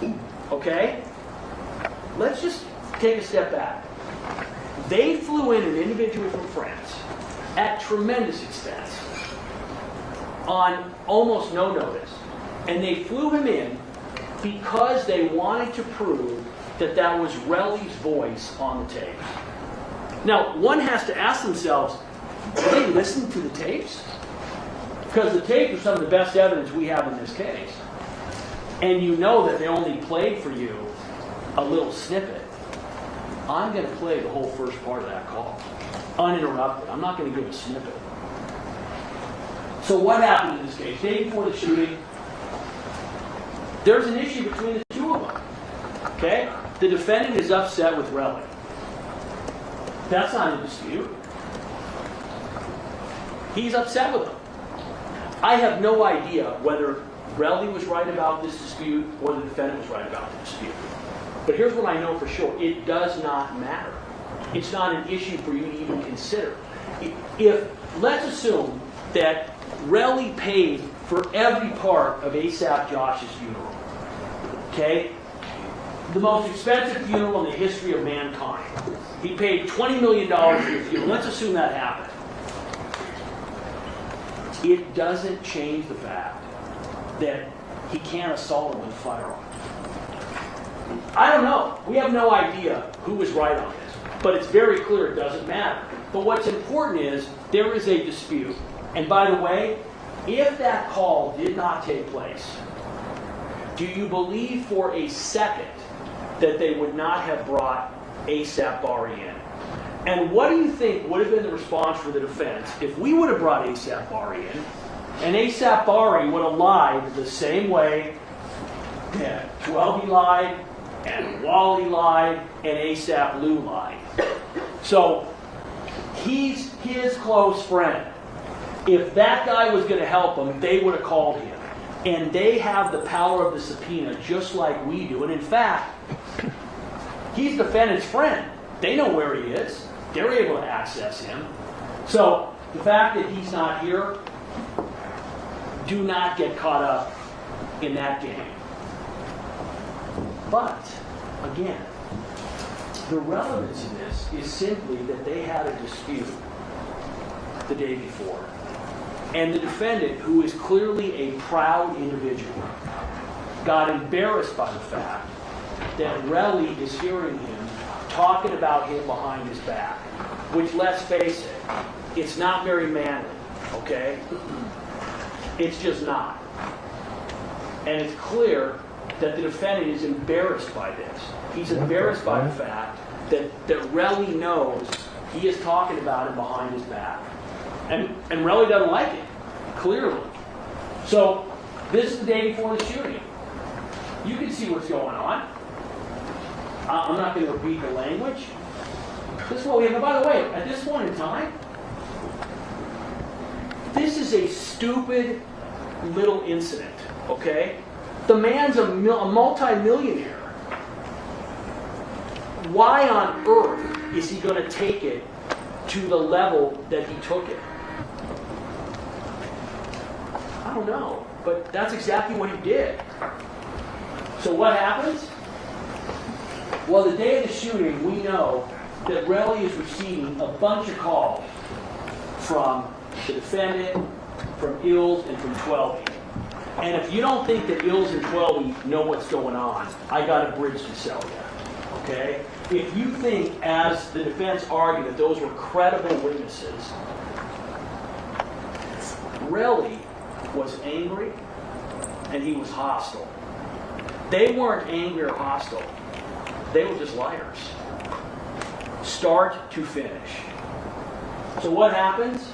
okay? Let's just take a step back. They flew in an individual from France at tremendous expense on almost no notice. And they flew him in because they wanted to prove that that was Relly's voice on the tape. Now, one has to ask themselves, did they listen to the tapes? Because the tapes are some of the best evidence we have in this case. And you know that they only played for you a little snippet. I'm going to play the whole first part of that call, uninterrupted. I'm not going to give a snippet. So what happened in this case? Day before the shooting, there's an issue between the two of them. Okay? The defendant is upset with Relly. That's not in dispute. He's upset with him. I have no idea whether Relly was right about this dispute or the defendant was right about the dispute. But here's what I know for sure. It does not matter. It's not an issue for you to even consider. If, let's assume that Relly paid for every part of ASAP Josh's funeral. Okay? The most expensive funeral in the history of mankind. He paid $20 million for the funeral. Let's assume that happened. It doesn't change the fact that he can't assault him with a firearm. I don't know. We have no idea who was right on this. But it's very clear it doesn't matter. But what's important is there is a dispute. And by the way, if that call did not take place, do you believe for a second that they would not have brought ASAP Bari in? And what do you think would have been the response for the defense if we would have brought ASAP Bari in, and ASAP Bari would have lied the same way that Twelby lied, and Wally lied, and ASAP Lou lied? So he's his close friend. If that guy was going to help him, they would have called him. And they have the power of the subpoena just like we do. And in fact, he's the defendant's friend. They know where he is. They're able to access him. So the fact that he's not here, do not get caught up in that game. But, again, the relevance of this is simply that they had a dispute the day before. And the defendant, who is clearly a proud individual, got embarrassed by the fact that Relly is hearing him talking about him behind his back. Which, let's face it, it's not very manly, okay? It's just not. And it's clear that the defendant is embarrassed by this. He's embarrassed by the fact that Relly knows he is talking about him behind his back. And Relly doesn't like it, clearly. So, this is the day before the shooting. You can see what's going on. I'm not going to repeat the language. This is what we have. And by the way, at this point in time, this is a stupid little incident, okay? The man's a multi-millionaire. Why on earth is he going to take it to the level that he took it? I don't know, but that's exactly what he did. So what happens? Well, the day of the shooting, we know that Relly is receiving a bunch of calls from the defendant, from Ills, and from Twelby. And if you don't think that Ills and Twelby know what's going on, I got a bridge to sell you. Okay? If you think, as the defense argued, that those were credible witnesses, Relly was angry and he was hostile. They weren't angry or hostile. They were just liars. Start to finish. So what happens?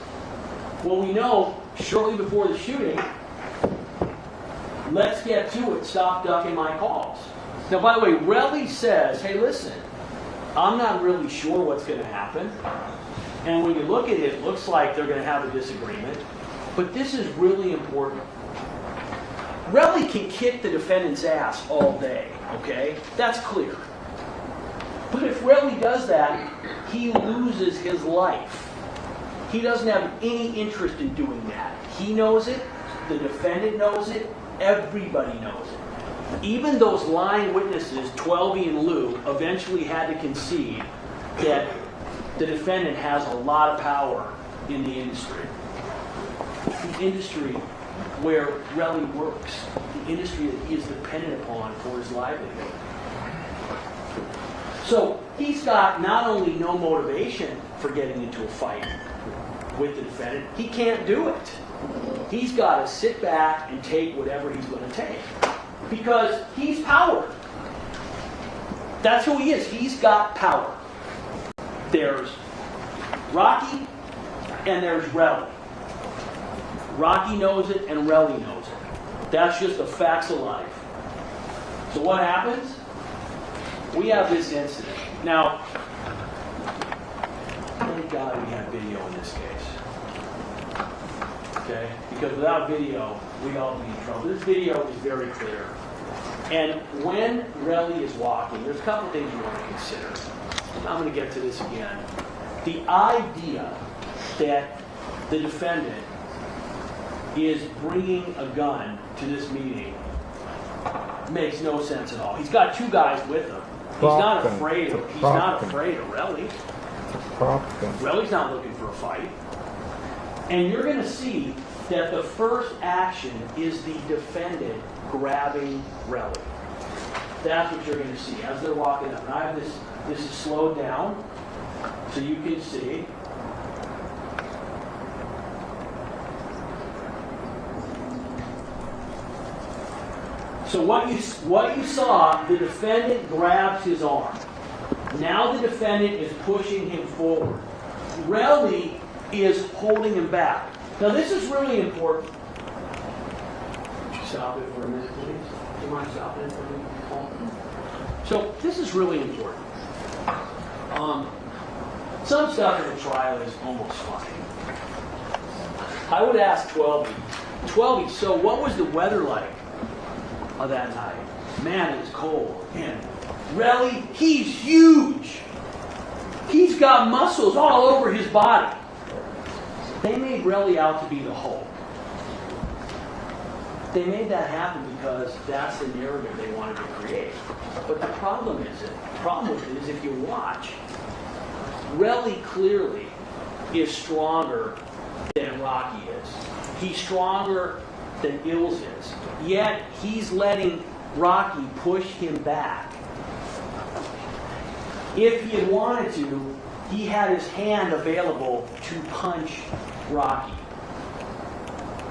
Well, we know shortly before the shooting, let's get to it, stop ducking my calls. Now, by the way, Relly says, hey, listen, I'm not really sure what's going to happen. And when you look at it, it looks like they're going to have a disagreement. But this is really important. Relly can kick the defendant's ass all day, okay? That's clear. But if Relly does that, he loses his life. He doesn't have any interest in doing that. He knows it, the defendant knows it, everybody knows it. Even those lying witnesses, Twelby and Lou, eventually had to concede that the defendant has a lot of power in the industry. The industry where Relly works, the industry that he is dependent upon for his livelihood. So he's got not only no motivation for getting into a fight with the defendant, he can't do it. He's got to sit back and take whatever he's going to take. Because he's power. That's who he is. He's got power. There's Rocky and there's Relly. Rocky knows it and Relly knows it. That's just the facts of life. So what happens? We have this incident. Now, thank God we have video in this case. Okay? Because without video, we'd all be in trouble. This video is very clear. And when Relly is walking, there's a couple things you want to consider. I'm going to get to this again. The idea that the defendant is bringing a gun to this meeting makes no sense at all. He's got two guys with him. He's not afraid of Relly. Relly's not looking for a fight. And you're going to see that the first action is the defendant grabbing Relly. That's what you're going to see as they're walking up. And I have this is slowed down so you can see. So what you saw, the defendant grabs his arm. Now the defendant is pushing him forward. Relly is holding him back. Now this is really important. Would you stop it for a minute, please? Do you mind stopping it for a minute? So this is really important. Some stuff in the trial is almost funny. I would ask Twelby, so what was the weather like that night? Man, it was cold. And Relly, he's huge. He's got muscles all over his body. They made Relly out to be the Hulk. They made that happen because that's the narrative they wanted to create. But the problem with it is if you watch, Relly clearly is stronger than Rocky is. He's stronger than Ills is. Yet he's letting Rocky push him back. If he had wanted to, he had his hand available to punch Rocky.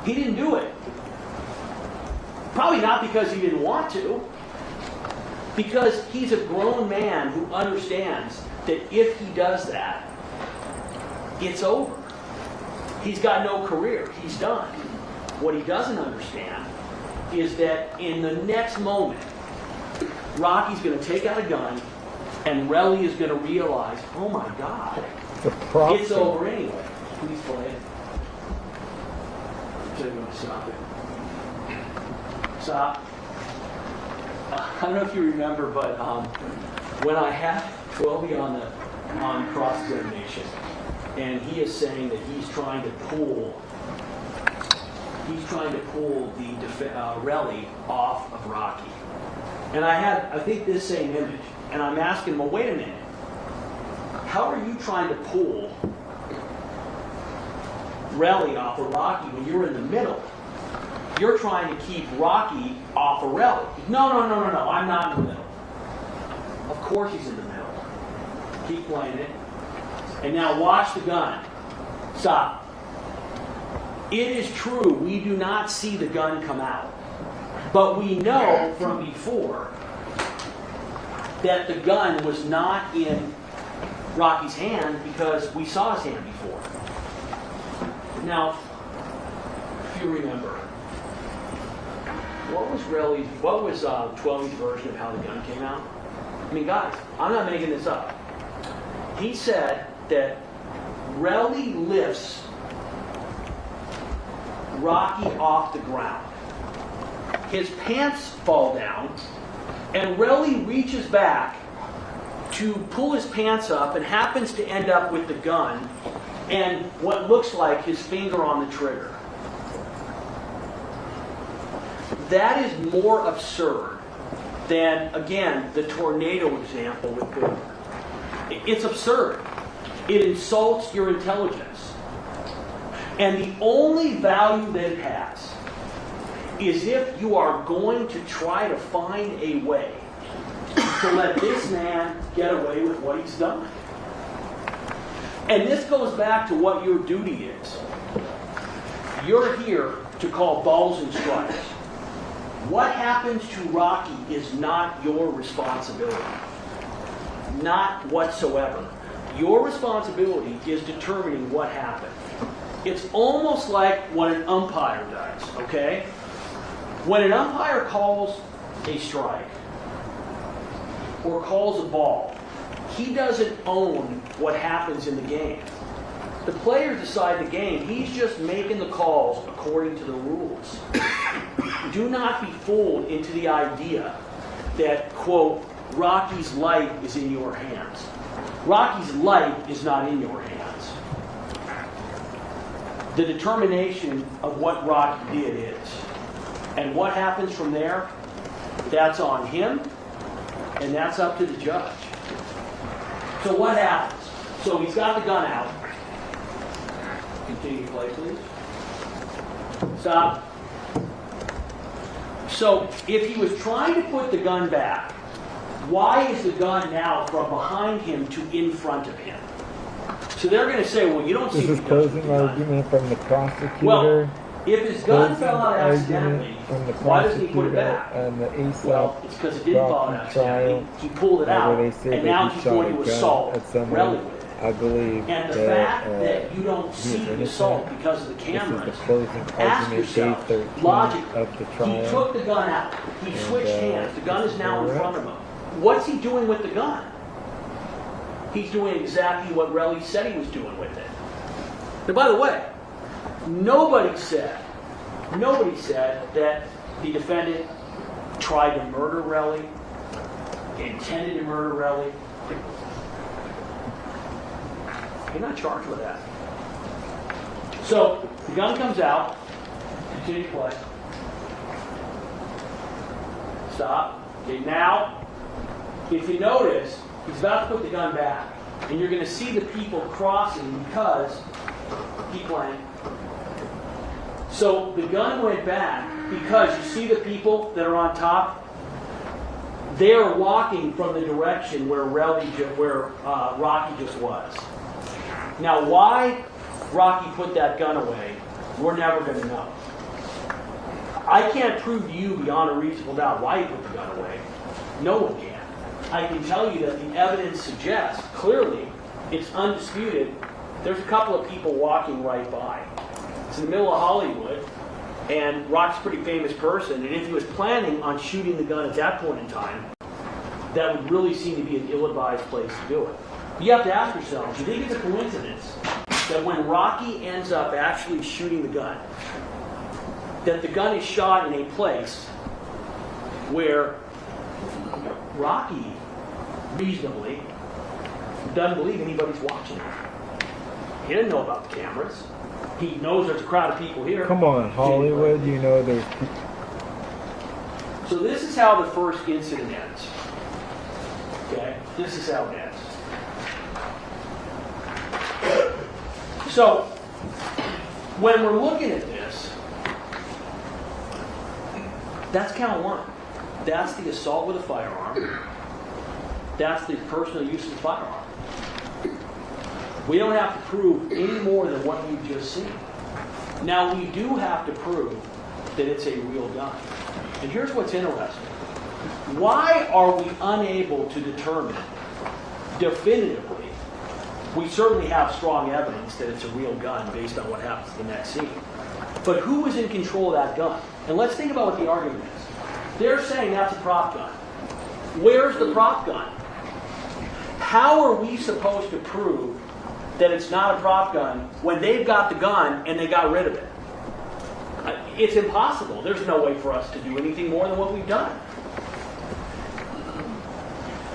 He didn't do it. Probably not because he didn't want to. Because he's a grown man who understands that if he does that, it's over. He's got no career. He's done. What he doesn't understand is that in the next moment, Rocky's going to take out a gun, and Relly is going to realize, oh my God, it's over anyway. Please play it. So you're going to stop it. Stop. I don't know if you remember, but when I had 12 on cross-examination, and he is saying that he's trying to pull the Relly off of Rocky. And I think this same image, and I'm asking him, well, wait a minute. How are you trying to pull Relly off of Rocky when you're in the middle? You're trying to keep Rocky off of Relly. No, I'm not in the middle. Of course he's in the middle. Keep playing it. And now watch the gun. Stop. It is true, we do not see the gun come out. But we know from before that the gun was not in Rocky's hand because we saw his hand before. Now, if you remember, what was 12's version of how the gun came out? I mean, guys, I'm not making this up. He said that Relly lifts Rocky off the ground. His pants fall down, and Relly reaches back to pull his pants up and happens to end up with the gun and what looks like his finger on the trigger. That is more absurd than, again, the tornado example with Boomer. It's absurd. It insults your intelligence. And the only value that it has is if you are going to try to find a way to let this man get away with what he's done. And this goes back to what your duty is. You're here to call balls and strikes. What happens to Rocky is not your responsibility. Not whatsoever. Your responsibility is determining what happened. It's almost like what an umpire does, okay? When an umpire calls a strike or calls a ball, he doesn't own what happens in the game. The players decide the game. He's just making the calls according to the rules. Do not be fooled into the idea that, quote, Rocky's life is in your hands. Rocky's life is not in your hands. The determination of what Rocky did is. And what happens from there, that's on him, and that's up to the judge. So what happens? So he's got the gun out. Continue to play, please. Stop. So if he was trying to put the gun back, why is the gun now from behind him to in front of him? So they're going to say, well, you don't see This is closing argument from the prosecutor. Well, if his gun fell out accidentally, why doesn't he put it back? And the ASAP Well, it's because it didn't fall out accidentally. He pulled it out, and now he's going to assault Relly with it. I believe and the fact that you don't see the assault because of the cameras, this is the closing ask argument, yourself, day 13 logically, of the trial. he took the gun out. He switched hands. The gun is now in front of him. What's he doing with the gun? He's doing exactly what Relly said he was doing with it. And by the way, nobody said that the defendant tried to murder Relly, intended to murder Relly. You're not charged with that. So the gun comes out. Continue to play. Stop. Okay, now, if you notice, he's about to put the gun back. And you're going to see the people crossing because, keep playing. So the gun went back because you see the people that are on top? They are walking from the direction where Rocky just was. Now, why Rocky put that gun away, we're never going to know. I can't prove to you beyond a reasonable doubt why he put the gun away. No one can. I can tell you that the evidence suggests, clearly, it's undisputed, there's a couple of people walking right by. It's in the middle of Hollywood, and Rock's a pretty famous person, and if he was planning on shooting the gun at that point in time, that would really seem to be an ill-advised place to do it. You have to ask yourself, do you think it's a coincidence that when Rocky ends up actually shooting the gun, that the gun is shot in a place where Rocky reasonably doesn't believe anybody's watching him? He didn't know about the cameras. He knows there's a crowd of people here. Come on, Hollywood, you know there's... So this is how the first incident ends. Okay? This is how it ends. So, when we're looking at this, that's count one. That's the assault with a firearm. That's the personal use of the firearm. We don't have to prove any more than what you've just seen. Now, we do have to prove that it's a real gun. And here's what's interesting. Why are we unable to determine definitively? We certainly have strong evidence that it's a real gun based on what happens to the next scene. But who is in control of that gun? And let's think about what the argument is. They're saying that's a prop gun. Where's the prop gun? How are we supposed to prove that it's not a prop gun when they've got the gun and they got rid of it? It's impossible. There's no way for us to do anything more than what we've done.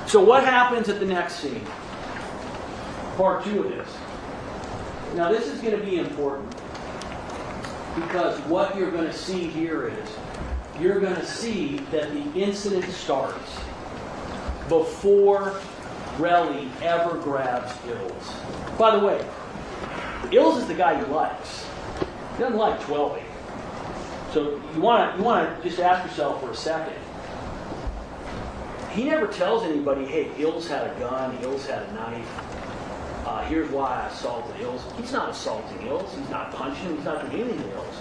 So what happens at the next scene? Part two of this. Now this is going to be important because what you're going to see here is you're going to see that the incident starts before Relly ever grabs Ills. By the way, Ills is the guy he likes. He doesn't like 12-8. So you want to just ask yourself for a second. He never tells anybody, hey, Ills had a gun, Ills had a knife. Here's why I assaulted Ills. He's not assaulting Ills. He's not punching him. He's not doing anything to Ills.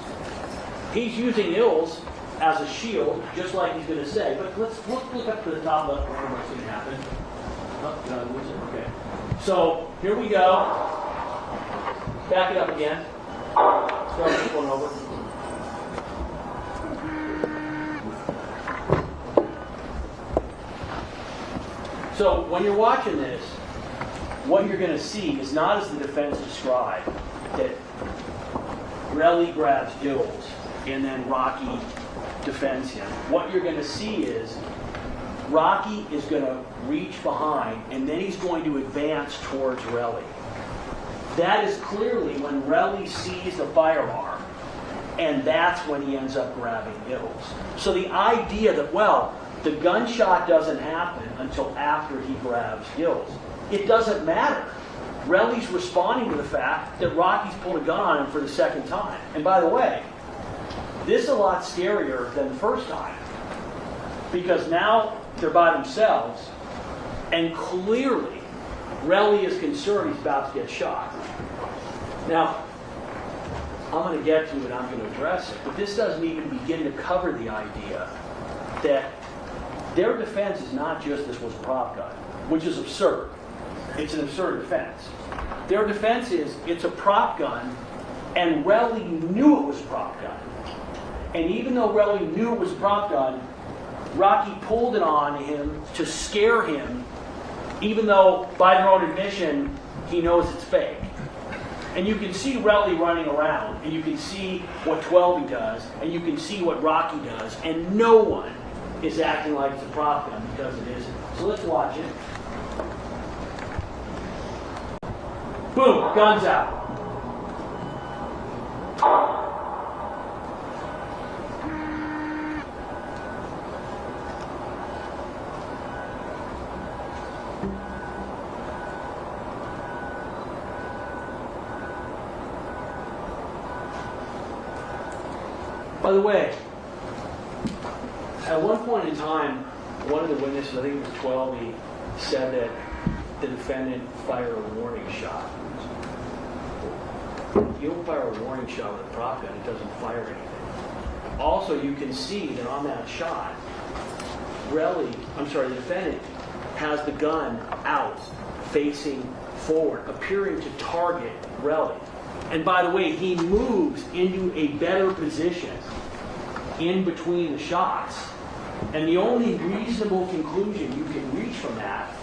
He's using Ills as a shield, just like he's going to say. But let's look up to the top left corner what's going to happen. Oh, did I lose it? Okay. So here we go. Back it up again. Start this one over. So when you're watching this, what you're going to see is not as the defense described, that Relly grabs Ills and then Rocky defends him. What you're going to see is Rocky is going to reach behind and then he's going to advance towards Relly. That is clearly when Relly sees the firearm, and that's when he ends up grabbing Ills. So the idea that, well, the gunshot doesn't happen until after he grabs Ills. It doesn't matter. Relly's responding to the fact that Rocky's pulled a gun on him for the second time. And by the way, this is a lot scarier than the first time. Because now they're by themselves, and clearly Relly is concerned he's about to get shot. Now, I'm going to get to it, I'm going to address it, but this doesn't even begin to cover the idea that their defense is not just this was a prop gun, which is absurd. It's an absurd defense. Their defense is it's a prop gun, and Relly knew it was a prop gun. And even though Relly knew it was a prop gun, Rocky pulled it on him to scare him, even though by their own admission, he knows it's fake. And you can see Relly running around, and you can see what 12 does, and you can see what Rocky does, and no one is acting like it's a prop gun because it isn't. So let's watch it. Boom, guns out. By the way, at one point in time, one of the witnesses, I think it was 12, said that the defendant fired a warning shot. You don't fire a warning shot with a prop gun, it doesn't fire anything. Also, you can see that on that shot, the defendant has the gun out, facing forward, appearing to target Relly. And by the way, he moves into a better position in between the shots. And the only reasonable conclusion you can reach from that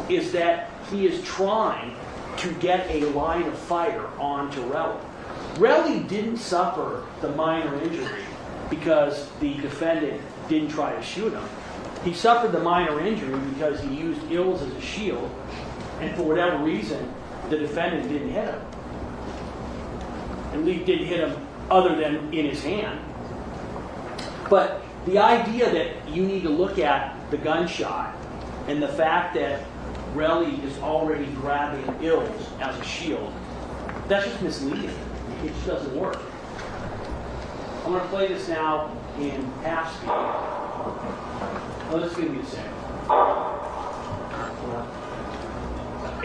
is that he is trying to get a line of fire onto Relly. Relly didn't suffer the minor injury because the defendant didn't try to shoot him. He suffered the minor injury because he used ills as a shield, and for whatever reason, the defendant didn't hit him. At least didn't hit him other than in his hand. But the idea that you need to look at the gunshot and the fact that Relly is already grabbing ills as a shield, that's just misleading. It just doesn't work. I'm going to play this now in half speed. Well, just give me a second.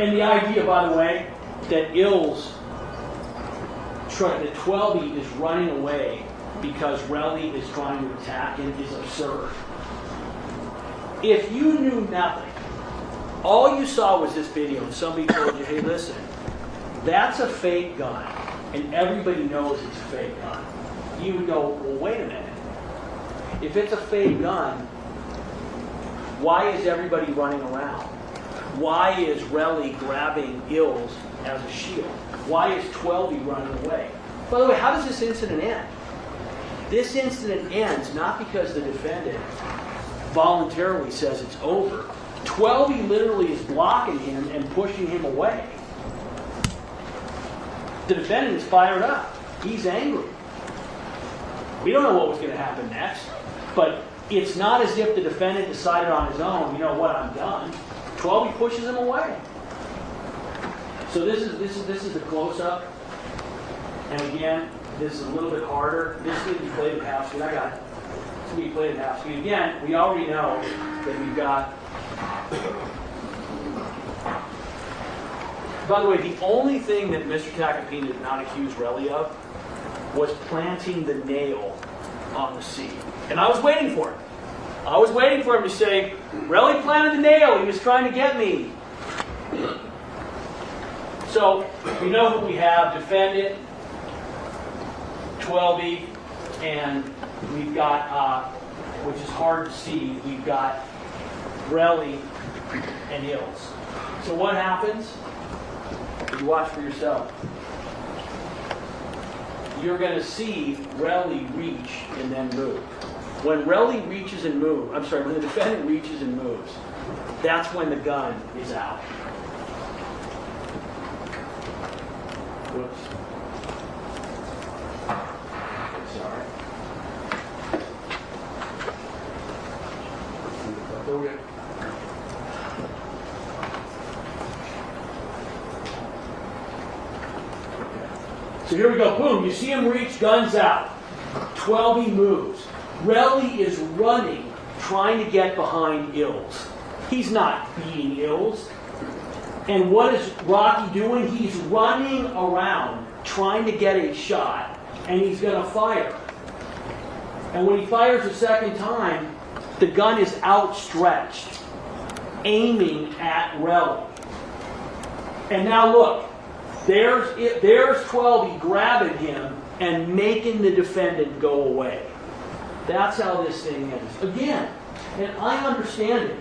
And the idea, by the way, that that 12 is running away because Relly is trying to attack him is absurd. If you knew nothing, all you saw was this video and somebody told you, hey, listen, that's a fake gun, and everybody knows it's a fake gun, you would go, well, wait a minute. If it's a fake gun, why is everybody running around? Why is Relly grabbing ills as a shield? Why is 12 running away? By the way, how does this incident end? This incident ends not because the defendant voluntarily says it's over. 12 literally is blocking him and pushing him away. The defendant is fired up. He's angry. We don't know what was going to happen next, but it's not as if the defendant decided on his own, you know what, I'm done. 12 pushes him away. So this is the close-up. And again, this is a little bit harder. This is going to be played at half speed. I got it. It's going to be played at half speed. Again, we already know that we've got... By the way, the only thing that Mr. Tacopina did not accuse Relly of was planting the nail on the seat. And I was waiting for it. I was waiting for him to say, Relly planted the nail. He was trying to get me. So, we know who we have. Defendant, 12 and we've got, which is hard to see, we've got Relly and Ills. So what happens? You watch for yourself. You're going to see Relly reach and then move. When Relly reaches and moves, when the defendant reaches and moves, that's when the gun is out. Whoops. Sorry. Okay. So here we go. Boom. You see him reach, guns out. 12 moves. Relly is running, trying to get behind Ills. He's not beating Ills. And what is Rocky doing? He's running around, trying to get a shot, and he's going to fire. And when he fires a second time, the gun is outstretched, aiming at Relly. And now look, there's 12 grabbing him and making the defendant go away. That's how this thing ends. Again, and I understand it.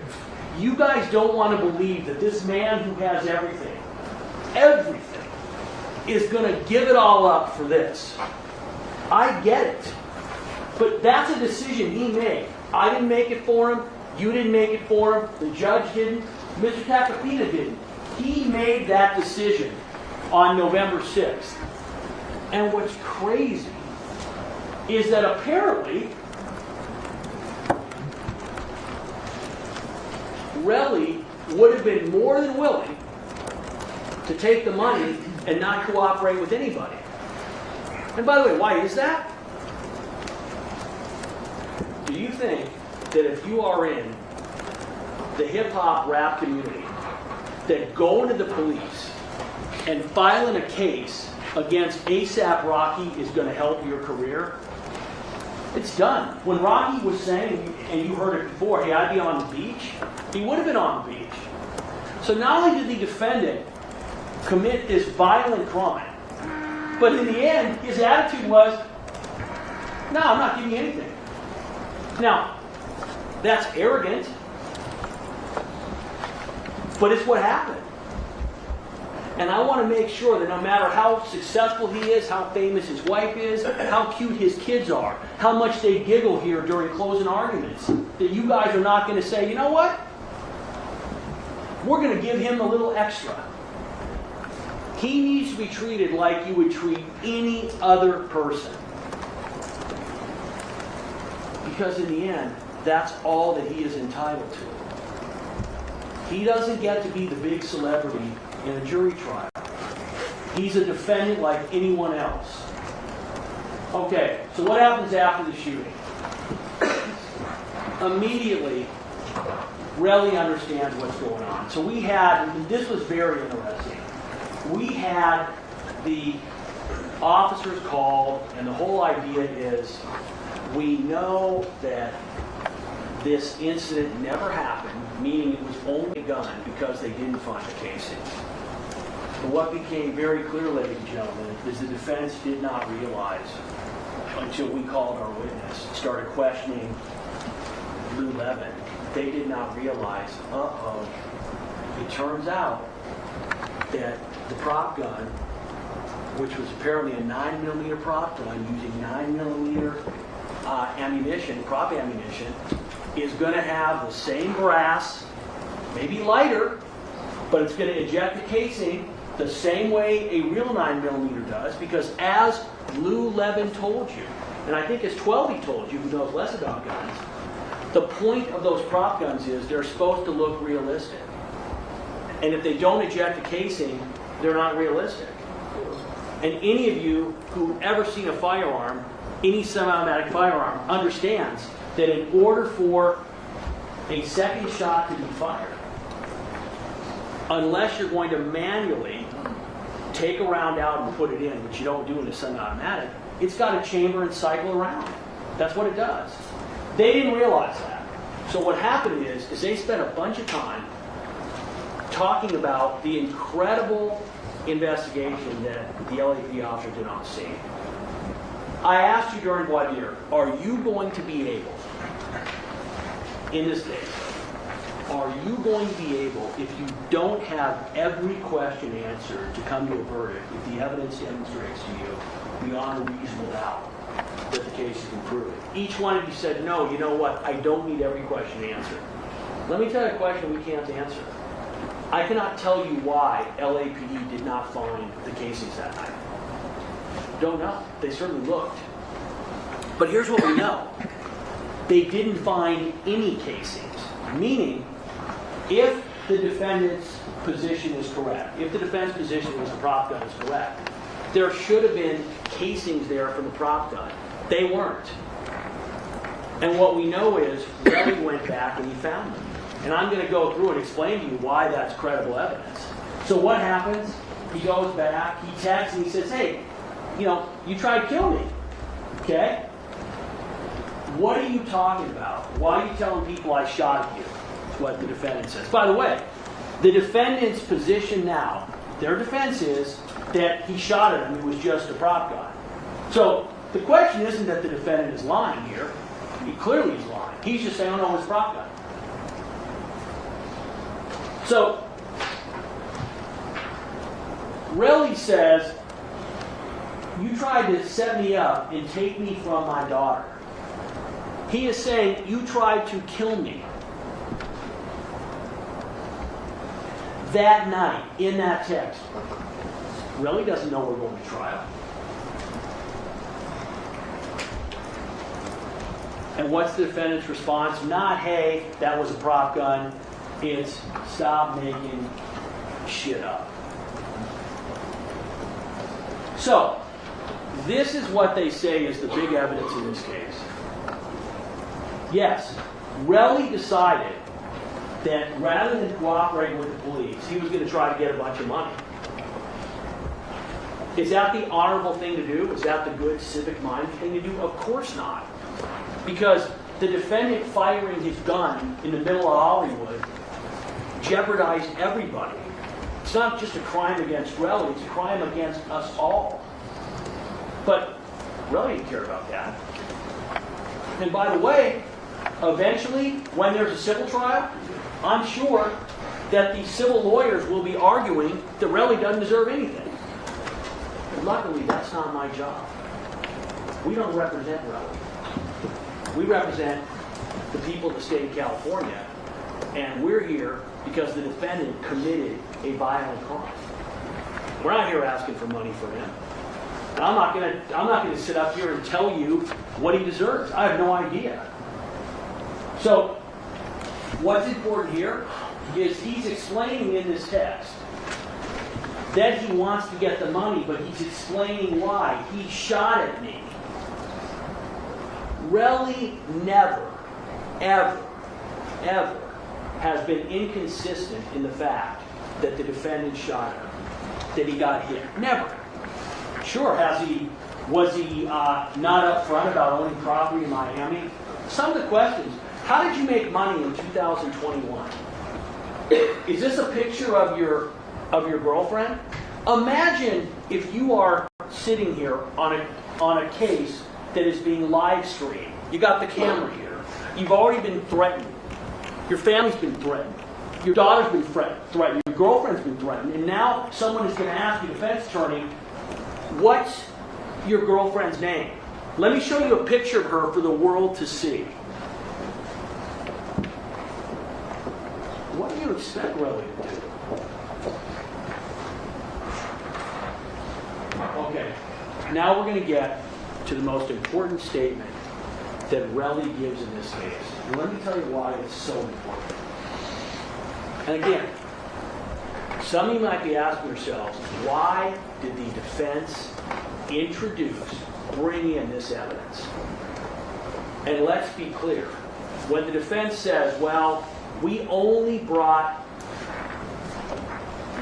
You guys don't want to believe that this man who has everything, is going to give it all up for this. I get it. But that's a decision he made. I didn't make it for him. You didn't make it for him. The judge didn't. Mr. Tacopina didn't. He made that decision on November 6th. And what's crazy is that apparently Relly would have been more than willing to take the money and not cooperate with anybody. And by the way, why is that? think that if you are in the hip-hop rap community, that going to the police and filing a case against A$AP Rocky is going to help your career? It's done. When Rocky was saying, and you heard it before, hey, I'd be on the beach, he would have been on the beach. So not only did the defendant commit this violent crime, but in the end, his attitude was, no, I'm not giving you anything. Now, that's arrogant, but it's what happened. And I want to make sure that no matter how successful he is, how famous his wife is, how cute his kids are, how much they giggle here during closing arguments, that you guys are not going to say, you know what? We're going to give him a little extra. He needs to be treated like you would treat any other person. Because in the end, that's all that he is entitled to. He doesn't get to be the big celebrity in a jury trial. He's a defendant like anyone else. Okay, so what happens after the shooting? Immediately, Relly understands what's going on. So we had, this was very interesting, we had the officers called, and the whole idea is, we know that this incident never happened, meaning it was only a gun because they didn't find the casing. But what became very clear, ladies and gentlemen, is the defense did not realize until we called our witness, started questioning Lou Levin. They did not realize, it turns out that the prop gun, which was apparently a 9mm prop gun using 9mm ammunition, prop ammunition, is going to have the same brass, maybe lighter, but it's going to eject the casing the same way a real 9mm does, because as Lou Levin told you, and I think as 12 told you, who knows less about guns, the point of those prop guns is they're supposed to look realistic. And if they don't eject the casing, they're not realistic. And any of you who've ever seen a firearm, any semi-automatic firearm, understands that in order for a second shot to be fired, unless you're going to manually take a round out and put it in, which you don't do in a semi-automatic, it's got a chamber and cycle around. That's what it does. They didn't realize that. So what happened is they spent a bunch of time talking about the incredible investigation that the LAPD officer did on the scene. I asked you during voir dire, are you going to be able, in this case, are you going to be able, if you don't have every question answered, to come to a verdict if the evidence demonstrates to you beyond a reasonable doubt that the case has been proven? Each one of you said, no, you know what, I don't need every question answered. Let me tell you a question we can't answer. I cannot tell you why LAPD did not find the casings that night. Don't know. They certainly looked. But here's what we know. They didn't find any casings, meaning if the defendant's position is correct, if the defense position was the prop gun is correct, there should have been casings there for the prop gun. They weren't. And what we know is Relly went back and he found them. And I'm going to go through and explain to you why that's credible evidence. So what happens? He goes back, he texts, and he says, hey, you tried to kill me. Okay? What are you talking about? Why are you telling people I shot at you? That's what the defendant says. By the way, the defendant's position now, their defense is that he shot at him, it was just a prop gun. So the question isn't that the defendant is lying here. He clearly is lying. He's just saying, oh no, it was a prop gun. So, Relly says, you tried to set me up and take me from my daughter. He is saying, you tried to kill me. That night, in that text, Relly doesn't know we're going to trial. And what's the defendant's response? Not, hey, that was a prop gun. It's stop making shit up. So, this is what they say is the big evidence in this case. Yes, Relly decided that rather than cooperating with the police, he was going to try to get a bunch of money. Is that the honorable thing to do? Is that the good civic-minded thing to do? Of course not. Because the defendant firing his gun in the middle of Hollywood jeopardized everybody. It's not just a crime against Relly, it's a crime against us all. But Relly didn't care about that. And by the way, eventually, when there's a civil trial, I'm sure that the civil lawyers will be arguing that Relly doesn't deserve anything. But luckily, that's not my job. We don't represent Relly. We represent the people of the state of California, and we're here because the defendant committed a violent crime. We're not here asking for money for him. And I'm not going to sit up here and tell you what he deserves. I have no idea. So, what's important here is he's explaining in this text that he wants to get the money, but he's explaining why. He shot at me. Relly never, ever, ever has been inconsistent in the fact that the defendant shot him, that he got hit. Never. Sure, was he not upfront about owning property in Miami? Some of the questions: how did you make money in 2021? Is this a picture of your girlfriend? Imagine if you are sitting here on a case that is being live streamed. You got the camera here. You've already been threatened. Your family's been threatened. Your daughter's been threatened. Your girlfriend's been threatened. And now someone is going to ask the defense attorney, what's your girlfriend's name? Let me show you a picture of her for the world to see. What do you expect Relly to do? Okay, now we're going to get to the most important statement that Relly gives in this case. And let me tell you why it's so important. And again, some of you might be asking yourselves, why did the defense bring in this evidence? And let's be clear. When the defense says, well, we only brought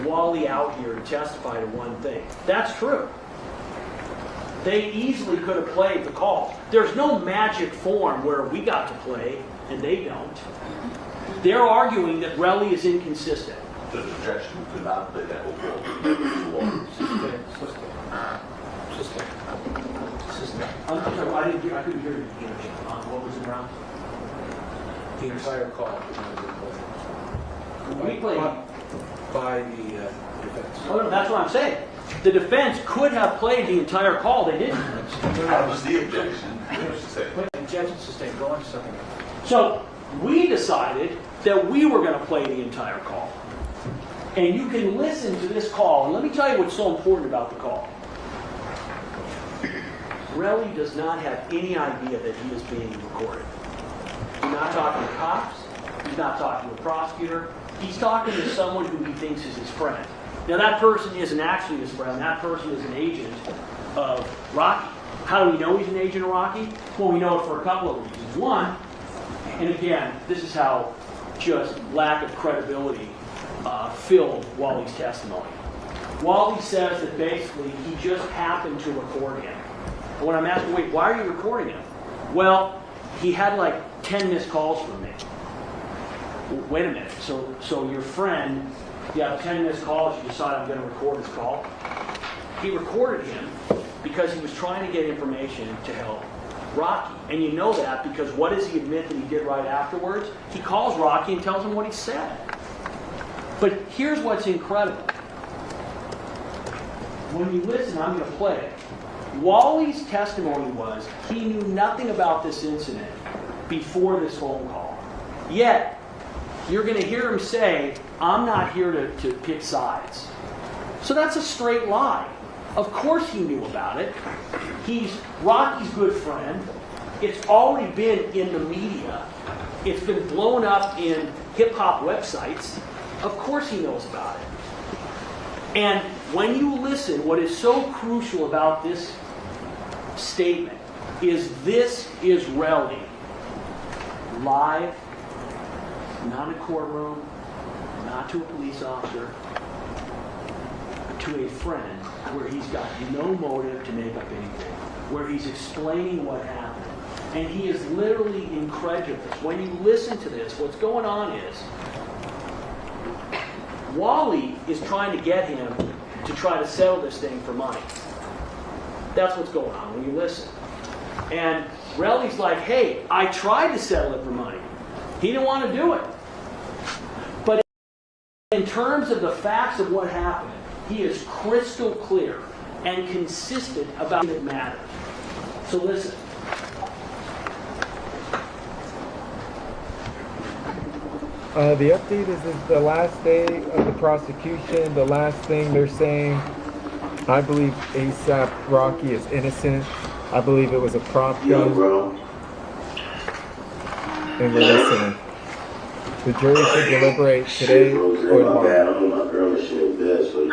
Wally out here to testify to one thing, that's true. They easily could have played the call. There's no magic form where we got to play and they don't. They're arguing that Relly is inconsistent. The objection could not play that whole I'm sorry, I couldn't hear you. What was it around? The entire call. We played. By the defense. Oh, no, that's what I'm saying. The defense could have played the entire call. They didn't. That was the objection. Objection sustained. Go on to something else. So we decided that we were going to play the entire call. And you can listen to this call. And let me tell you what's so important about the call. Relly does not have any idea that he is being recorded. He's not talking to cops. He's not talking to a prosecutor. He's talking to someone who he thinks is his friend. Now, that person isn't actually his friend. That person is an agent of Rocky. How do we know he's an agent of Rocky? Well, we know it for a couple of reasons. One, and again, this is how just lack of credibility filled Wally's testimony. Wally says that basically he just happened to record him. And when I'm asking, wait, why are you recording him? Well, he had like 10 missed calls from me. Wait a minute, so your friend, you have 10 missed calls, you decide I'm going to record his call. He recorded him because he was trying to get information to help Rocky. And you know that because what does he admit that he did right afterwards? He calls Rocky and tells him what he said. But here's what's incredible. When you listen, I'm going to play it. Wally's testimony was he knew nothing about this incident before this phone call. Yet, you're going to hear him say, I'm not here to pick sides. So that's a straight lie. Of course he knew about it. He's Rocky's good friend. It's already been in the media. It's been blown up in hip-hop websites. Of course he knows about it. And when you listen, what is so crucial about this statement is this is Relly live, not in a courtroom, not to a police officer, but to a friend where he's got no motive to make up anything, where he's explaining what happened. And he is literally incredulous. When you listen to this, what's going on is Wally is trying to get him to try to settle this thing for money. That's what's going on when you listen. And Relly's like, hey, I tried to settle it for money. He didn't want to do it. But in terms of the facts of what happened, he is crystal clear and consistent about it matters. So listen. The update is the last day of the prosecution. The last thing they're saying, I believe ASAP Rocky is innocent. I believe it was a prop gun. bro. And we're listening. The jury should deliberate today or tomorrow. I'm my girl and shit bad, so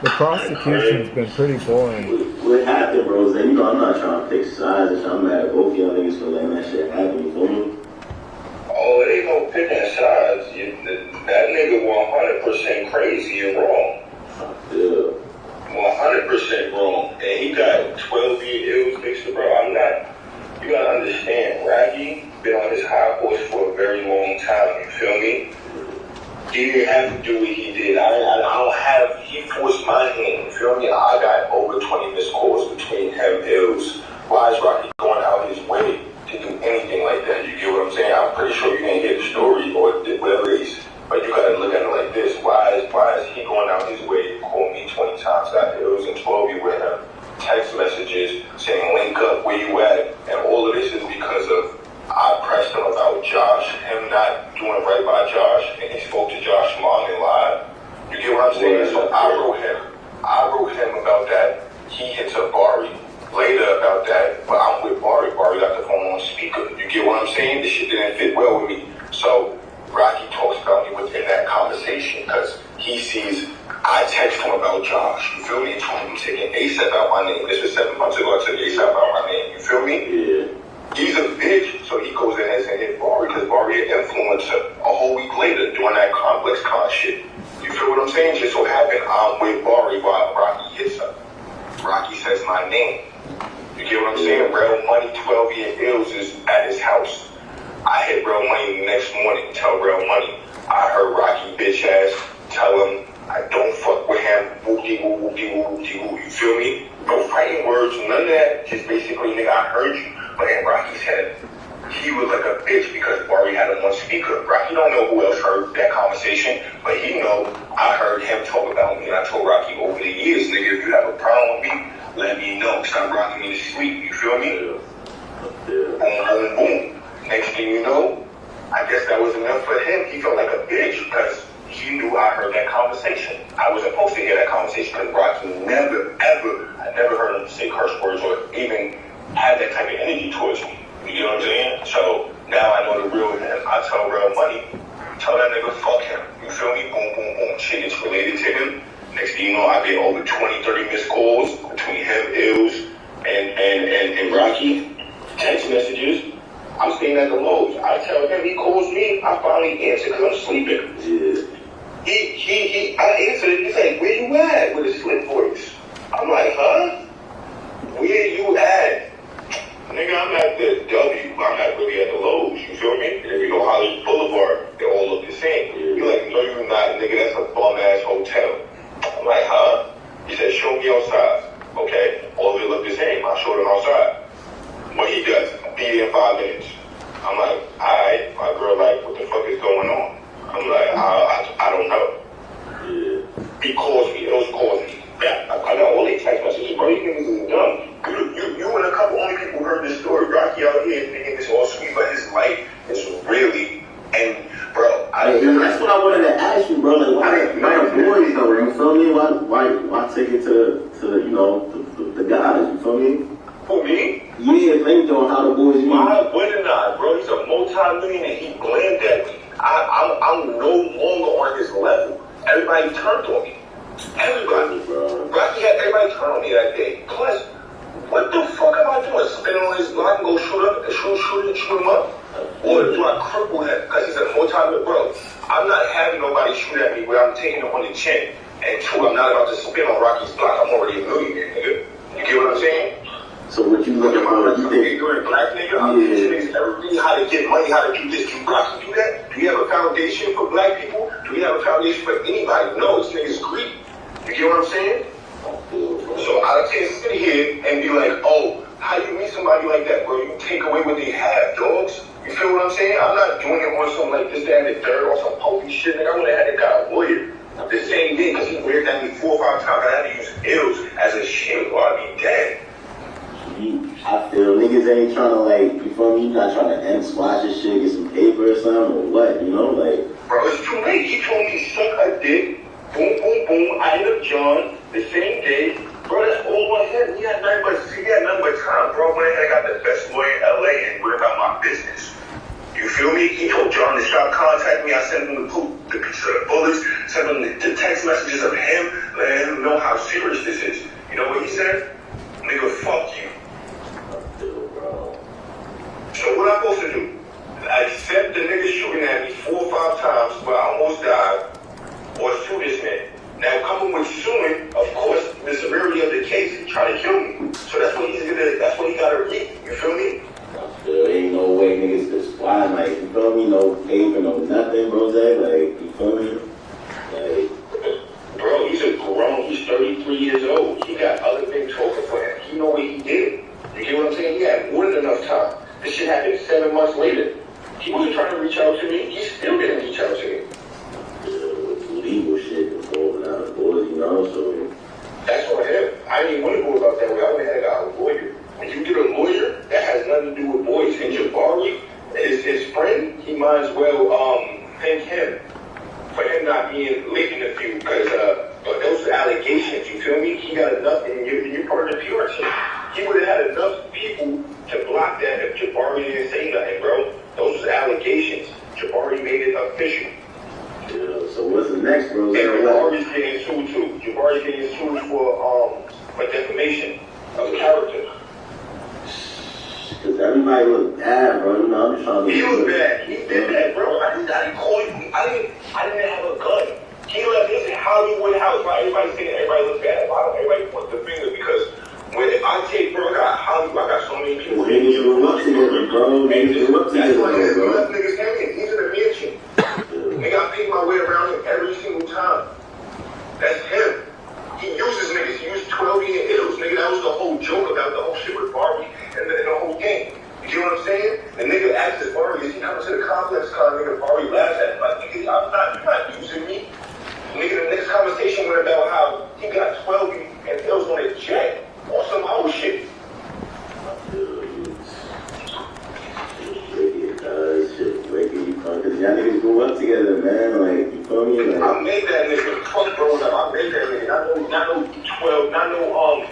The prosecution's been pretty boring. What happened, bro? You know I'm not trying to pick sides. I'm mad at both y'all niggas for letting that shit happen. You feel me? Oh, it ain't no picking sides. That nigga 100% crazy and wrong. Yeah. 100% wrong. And he got 12-year ills mixed up, bro. I'm not. You gotta understand, Raggy been on his high horse for a very long time. You feel me? He didn't have to do what he did. I don't have. He forced my hand. You feel me? I got over 20 missed calls between him and Ills. Why is Rocky going out his way to do anything like that? You get what I'm saying? I'm pretty sure you didn't hear the story or whatever it is, but you gotta look at it like this. Why is he going out his way to call me 20 times? Got Ills and 12 you with him. Text messages saying link up where you at, and all of this is because of I pressed him about Josh, him not doing right by Josh, and he spoke to Josh Long and lied. You get what I'm saying? So I wrote him about that. He hits up Bari later about that, but I'm with Bari. Bari got the phone on speaker. You get what I'm saying? This shit didn't fit well with me. So Rocky talks about me within that conversation because he sees I text him about Josh. You feel me? Told him taking ASAP out my name. This was 7 months ago. I took ASAP out my name. You feel me? Yeah. He's a bitch, so he goes in and hit Bari because Bari an influencer a whole week later doing that complex con shit. You feel what I'm saying? Just so happened I'm with Bari while Rocky hits her. Rocky says my name. You get what I'm saying? Real Money 12-year ills is at his house. I hit Real Money the next morning, tell Real Money. I heard Rocky bitch ass tell him I don't fuck with him. Whoop-de-woo, whoop-de-woo, whoop-de-woo. You feel me? No fighting words, none of that. Just basically, nigga, I heard you. But in Rocky's head, he was like a bitch because Bari had him on speaker. Rocky don't know who else heard that conversation, but he know I heard him talk about me. And I told Rocky over the years, nigga, if you have a problem with me, let me know. Stop rocking me to sleep. You feel me? Boom, boom, boom. Next thing you know, I guess that was enough for him. He felt like a bitch because he knew I heard that conversation. I wasn't supposed to hear that conversation because Rocky never, ever, I never heard him say curse words or even have that type of energy towards me. You know what I'm saying? So now I know the real him. I tell Real Money, tell that nigga fuck him. You feel me? Boom, boom, boom. Shit gets related to him. Next thing you know, I get over 20, 30 missed calls between him, Ills, and Rocky. Text messages. I'm staying at the Lowe's. I tell him, he calls me. I finally answer because I'm sleeping. I answered. He's like, where you at? With a slip voice. I'm like, huh? Where you at? Nigga, I'm at the W. I'm not really at the Lowe's. You feel me? If you go Hollywood Boulevard, they all look the same. You're like, no, you're not, nigga. That's a bum-ass hotel. I'm like, huh? He said, show me outside. Okay? All of it look the same. I showed him outside. What he does, be there in 5 minutes. I'm like, alright. My girl like, what the fuck is going on? I'm like, I don't know. He calls me. Those calls me. I got all these text messages, bro. You niggas is dumb. You and a couple only people who heard this story. Rocky out here thinking it's all sweet, but his life is really, and bro, that's what I wanted to ask you, bro. Like, why the boys though? You feel me? Why take it to you know the guys? You feel me? Who, me? Yeah, think on how the boys meet. Why wouldn't I, bro? He's a multi-millionaire. He blamed at me. I'm no longer on his level. Everybody turned on me. Everybody, bro. Rocky had everybody turn on me that day. Plus, what the fuck am I doing? Spin on his block and go shoot him up? Or do I cripple him? Because he's a multi-level bro. I'm not having nobody shoot at me where I'm taking him on the chin. And two, I'm not about to spin on Rocky's block. I'm already a millionaire, nigga. You get what I'm saying? So what you looking for? You think you're a black nigga? I'm teaching niggas everything, how to get money, how to do this. Do Rocky do that? Do we have a foundation for black people? Do we have a foundation for anybody? No, this nigga's greedy. You get what I'm saying? So I can't sit here and be like, oh, how you meet somebody like that, bro? You take away what they have, dogs. You feel what I'm saying? I'm not doing it on some like this, that, and the third, or some pokey shit. Nigga, I would have had to got a lawyer the same day because he reared at me 4 or 5 times. I had to use ills as a shield or I'd be dead. I feel niggas ain't trying to like, you feel me? You not trying to end squash this shit, get some paper or something, or what, you know? Like, bro, it's too late. He told me suck a dick. Boom, boom, boom. I hit up John the same day. Bro, that's all on him. He had nothing but time, bro. When I got the best lawyer in LA and what about my business? You feel me? He told John to stop contacting me. I sent him the picture of the bullets, sent him the text messages of him, letting him know how serious this is. You know what he said? Nigga, fuck you. So what I'm supposed to do? Accept the nigga shooting at me 4 or 5 times, but I almost died, or sue this man. Now, coming with suing, of course, the severity of the case, he tried to kill me. So that's what he gotta read. You feel me? there ain't no way niggas could squat, like, you feel me? No paper, no nothing, bro. Like, you feel me? Like, bro, he's a grown, he's 33 years old. He got other things talking for him. He know what he did. You get what I'm saying? He had more than enough time. This shit happened 7 months later. He wasn't trying to reach out to me. He still didn't reach out to me. legal shit involved out of boys, you know, so. That's on him. I didn't want to go about that way. I would have got a lawyer. When you get a lawyer, that has nothing to do with boys. And Jabari is his friend. He might as well thank him for him not being late in the feud. Because those are allegations, you feel me? He got enough, and you're part of the PR team. He would have had enough people to block that if Jabari didn't say nothing, bro. Those are allegations. Jabari made it official. Yeah, so what's the next, bro? And Jabari's getting sued too. Jabari's getting sued for defamation of character. Cause everybody look bad, bro. You know, I'm just trying to. He was bad. He did that, bro. I didn't call you. I didn't have a gun. He left his Hollywood house. Right? Everybody's saying everybody looks bad. Why don't everybody point the finger? Because when I take, bro, I got Hollywood. I got so many people. Niggas grew up together, bro. Niggas grew up together, bro. Left niggas hanging. He's in a mansion. Nigga, I paid my way around him every single time. That's him. He uses niggas. He used 12-year ills, nigga. That was the whole joke about the whole shit with Barbie and the whole game. You get what I'm saying? The nigga asked his Barbie, is he coming to the complex con? Nigga, Barbie laughs at him. Like, nigga, you're not using me. Nigga, the next conversation went about how he got 12 and ills on his jet or some whole shit. Cause y'all niggas grew up together, man. Like, you feel me? Like, I made that nigga. Fuck growing up. I made that nigga. Not no 12, not no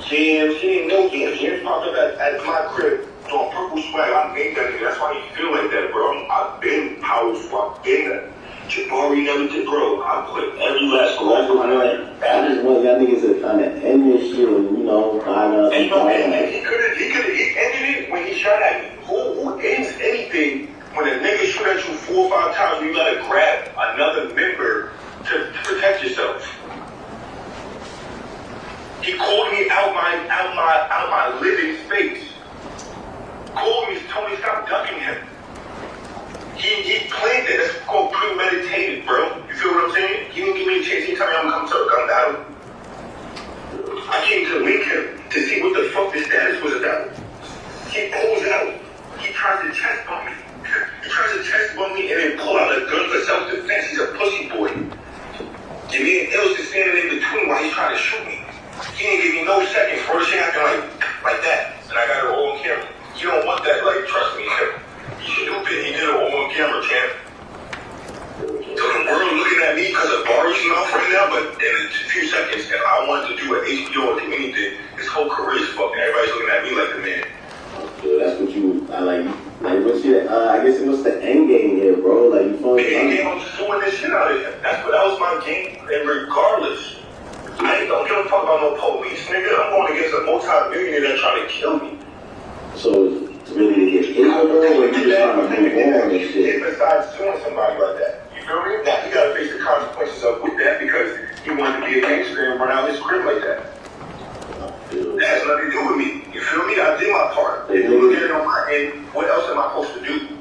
jams. He ain't no jams. Jams popped up at my crib doing purple swag. I made that nigga. That's why you feel like that, bro. I've been powerful. I've been that. Jabari never did, bro. I put every last goal on my life. I just want y'all niggas to kind of end this shit and, you know, find out. And he ended it when he shot at me. Who ends anything? When a nigga shoot at you 4 or 5 times, you gotta grab another member to protect yourself. He called me out my living space. Called me, told me stop ducking him. He planned it. That's called premeditated, bro. You feel what I'm saying? He didn't give me a chance. He told me I'm gonna come to a gun battle. I came to link him to see what the fuck this status was about. He pulls out. He tries to chest bump me. He tries to chest bump me and then pull out a gun for self-defense. He's a pussy boy. And me and Ilse is standing in between while he's trying to shoot me. He didn't give me no seconds. First shit happened like that. And I got it all on camera. You don't want that, like, trust me. You stupid. He did it all on camera, champ. So the world looking at me because of Barry's mouth right now, but in a few seconds, and I wanted to do an HBO or do anything. His whole career is fucked. Everybody's looking at me like the man. That's what I like. Like, what's your, I guess, what's the end game here, bro? Like, you feel me? The end game, I'm suing this shit out of him. That was my game, and regardless. fuck about no police, nigga. I'm going against a multi-millionaire that tried to kill me. So it's really to get paper, bro, or you just trying to move on and shit? Besides suing somebody like that. You feel me? Now, he got to face the consequences of with that because he wanted to be a gangster and run out his crib like that. That has nothing to do with me. You feel me? I did my part. If you look at it on my end, what else am I supposed to do?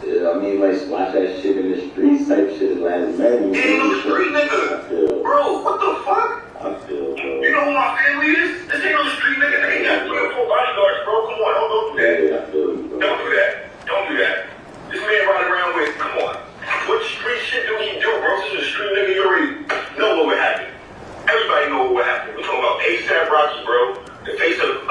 Yeah, I mean, like, splash that shit in the streets type shit is last man. It ain't no street, nigga. Bro, what the fuck? I feel, bro. You know who my family is? This ain't no street nigga. They ain't got 3 or 4 bodyguards, bro. Come on, don't do that. Yeah, I feel you, bro. Don't do that. Don't do that. This man riding around with, come on. What street shit do he do, bro? This is a street nigga. You already know what would happen. Everybody know what would happen. We're talking about ASAP Rocky, bro. The face of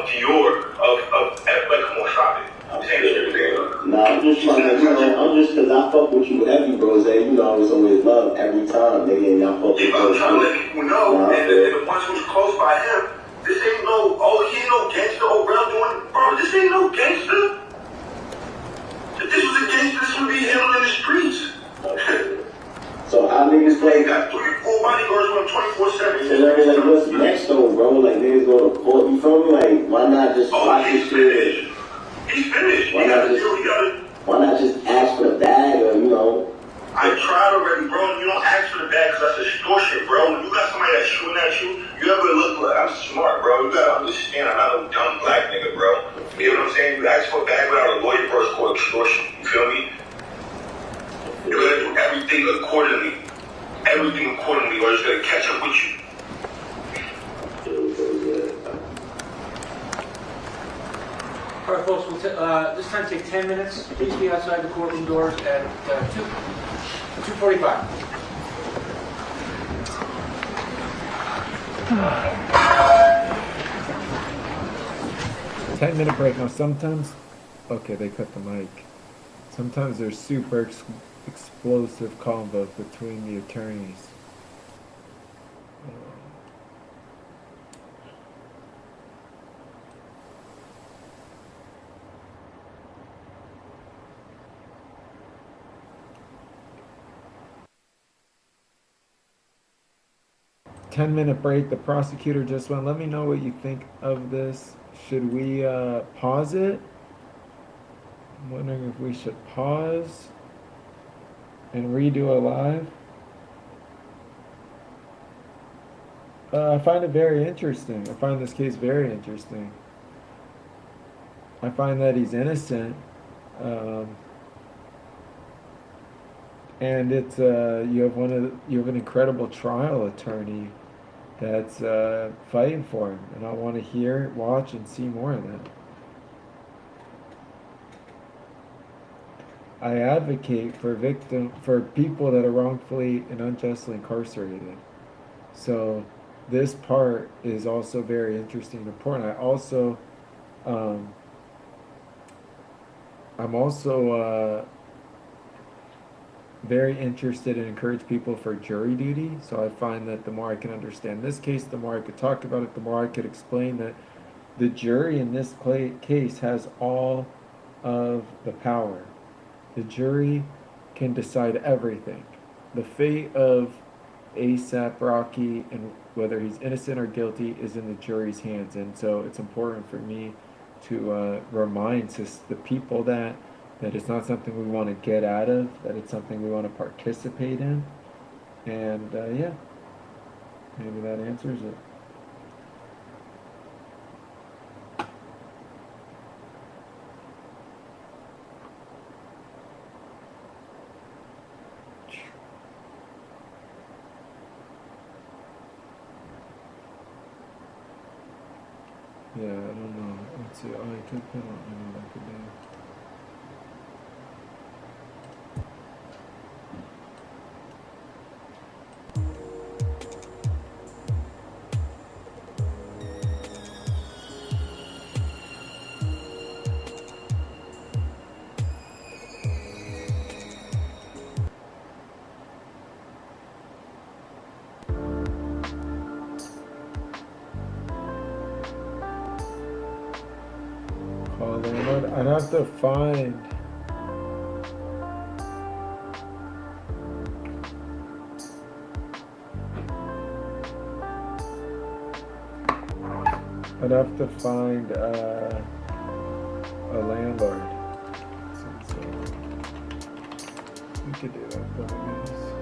Dior, like, come on, stop it. This ain't a street nigga. Nah, I'm just trying to, I'm just, cause I fuck with you heavy, bro. Zay, I was always love every time, nigga, and I fuck with you. I'm trying to let people know, and the ones who's close by him, this ain't no, he ain't no gangster, real doing, bro, this ain't no gangster. If this was a gangster, this would be handled in the streets. So how niggas They play? got 3 or 4 bodyguards with him 24/7. So like, what's next though, bro? Like niggas go to court, you feel me? Like, why not just watch this He's shit? finished. He's finished. Why not just ask for the bag or, I tried already, bro. You don't ask for the bag because that's extortion, bro. When you got somebody that's shooting at you, you ever look like, I'm smart, bro. You gotta understand, I'm not a dumb black nigga, bro. You know what I'm saying? You ask for a bag without a lawyer, bro, it's called extortion. You feel me? You gotta do everything accordingly. Everything accordingly, or it's gonna catch up with you. All right, folks, this time take 10 minutes. Please be outside the courtroom doors at 2:45. 10-minute break. Now sometimes, okay, they cut the mic. Sometimes there's super explosive convo between the attorneys. 10-minute break. The prosecutor just went, let me know what you think of this. Should we pause it? I'm wondering if we should pause and redo it live. I find it very interesting. I find this case very interesting. I find that he's innocent. And it's you have an incredible trial attorney that's fighting for him, and I want to hear, watch, and see more of that. I advocate for people that are wrongfully and unjustly incarcerated. So this part is also very interesting and important. I'm also very interested and encourage people for jury duty. So I find that the more I can understand this case, the more I could talk about it, the more I could explain that the jury in this case has all of the power. The jury can decide everything. The fate of ASAP Rocky and whether he's innocent or guilty is in the jury's hands. And so it's important for me to remind the people that it's not something we want to get out of, that it's something we want to participate in. And yeah, maybe that answers it. Yeah, I don't know. Let's see. Oh, I could put on. I know what I could do. I'd have to find. enough to find a landlord. We could do that, though, I guess.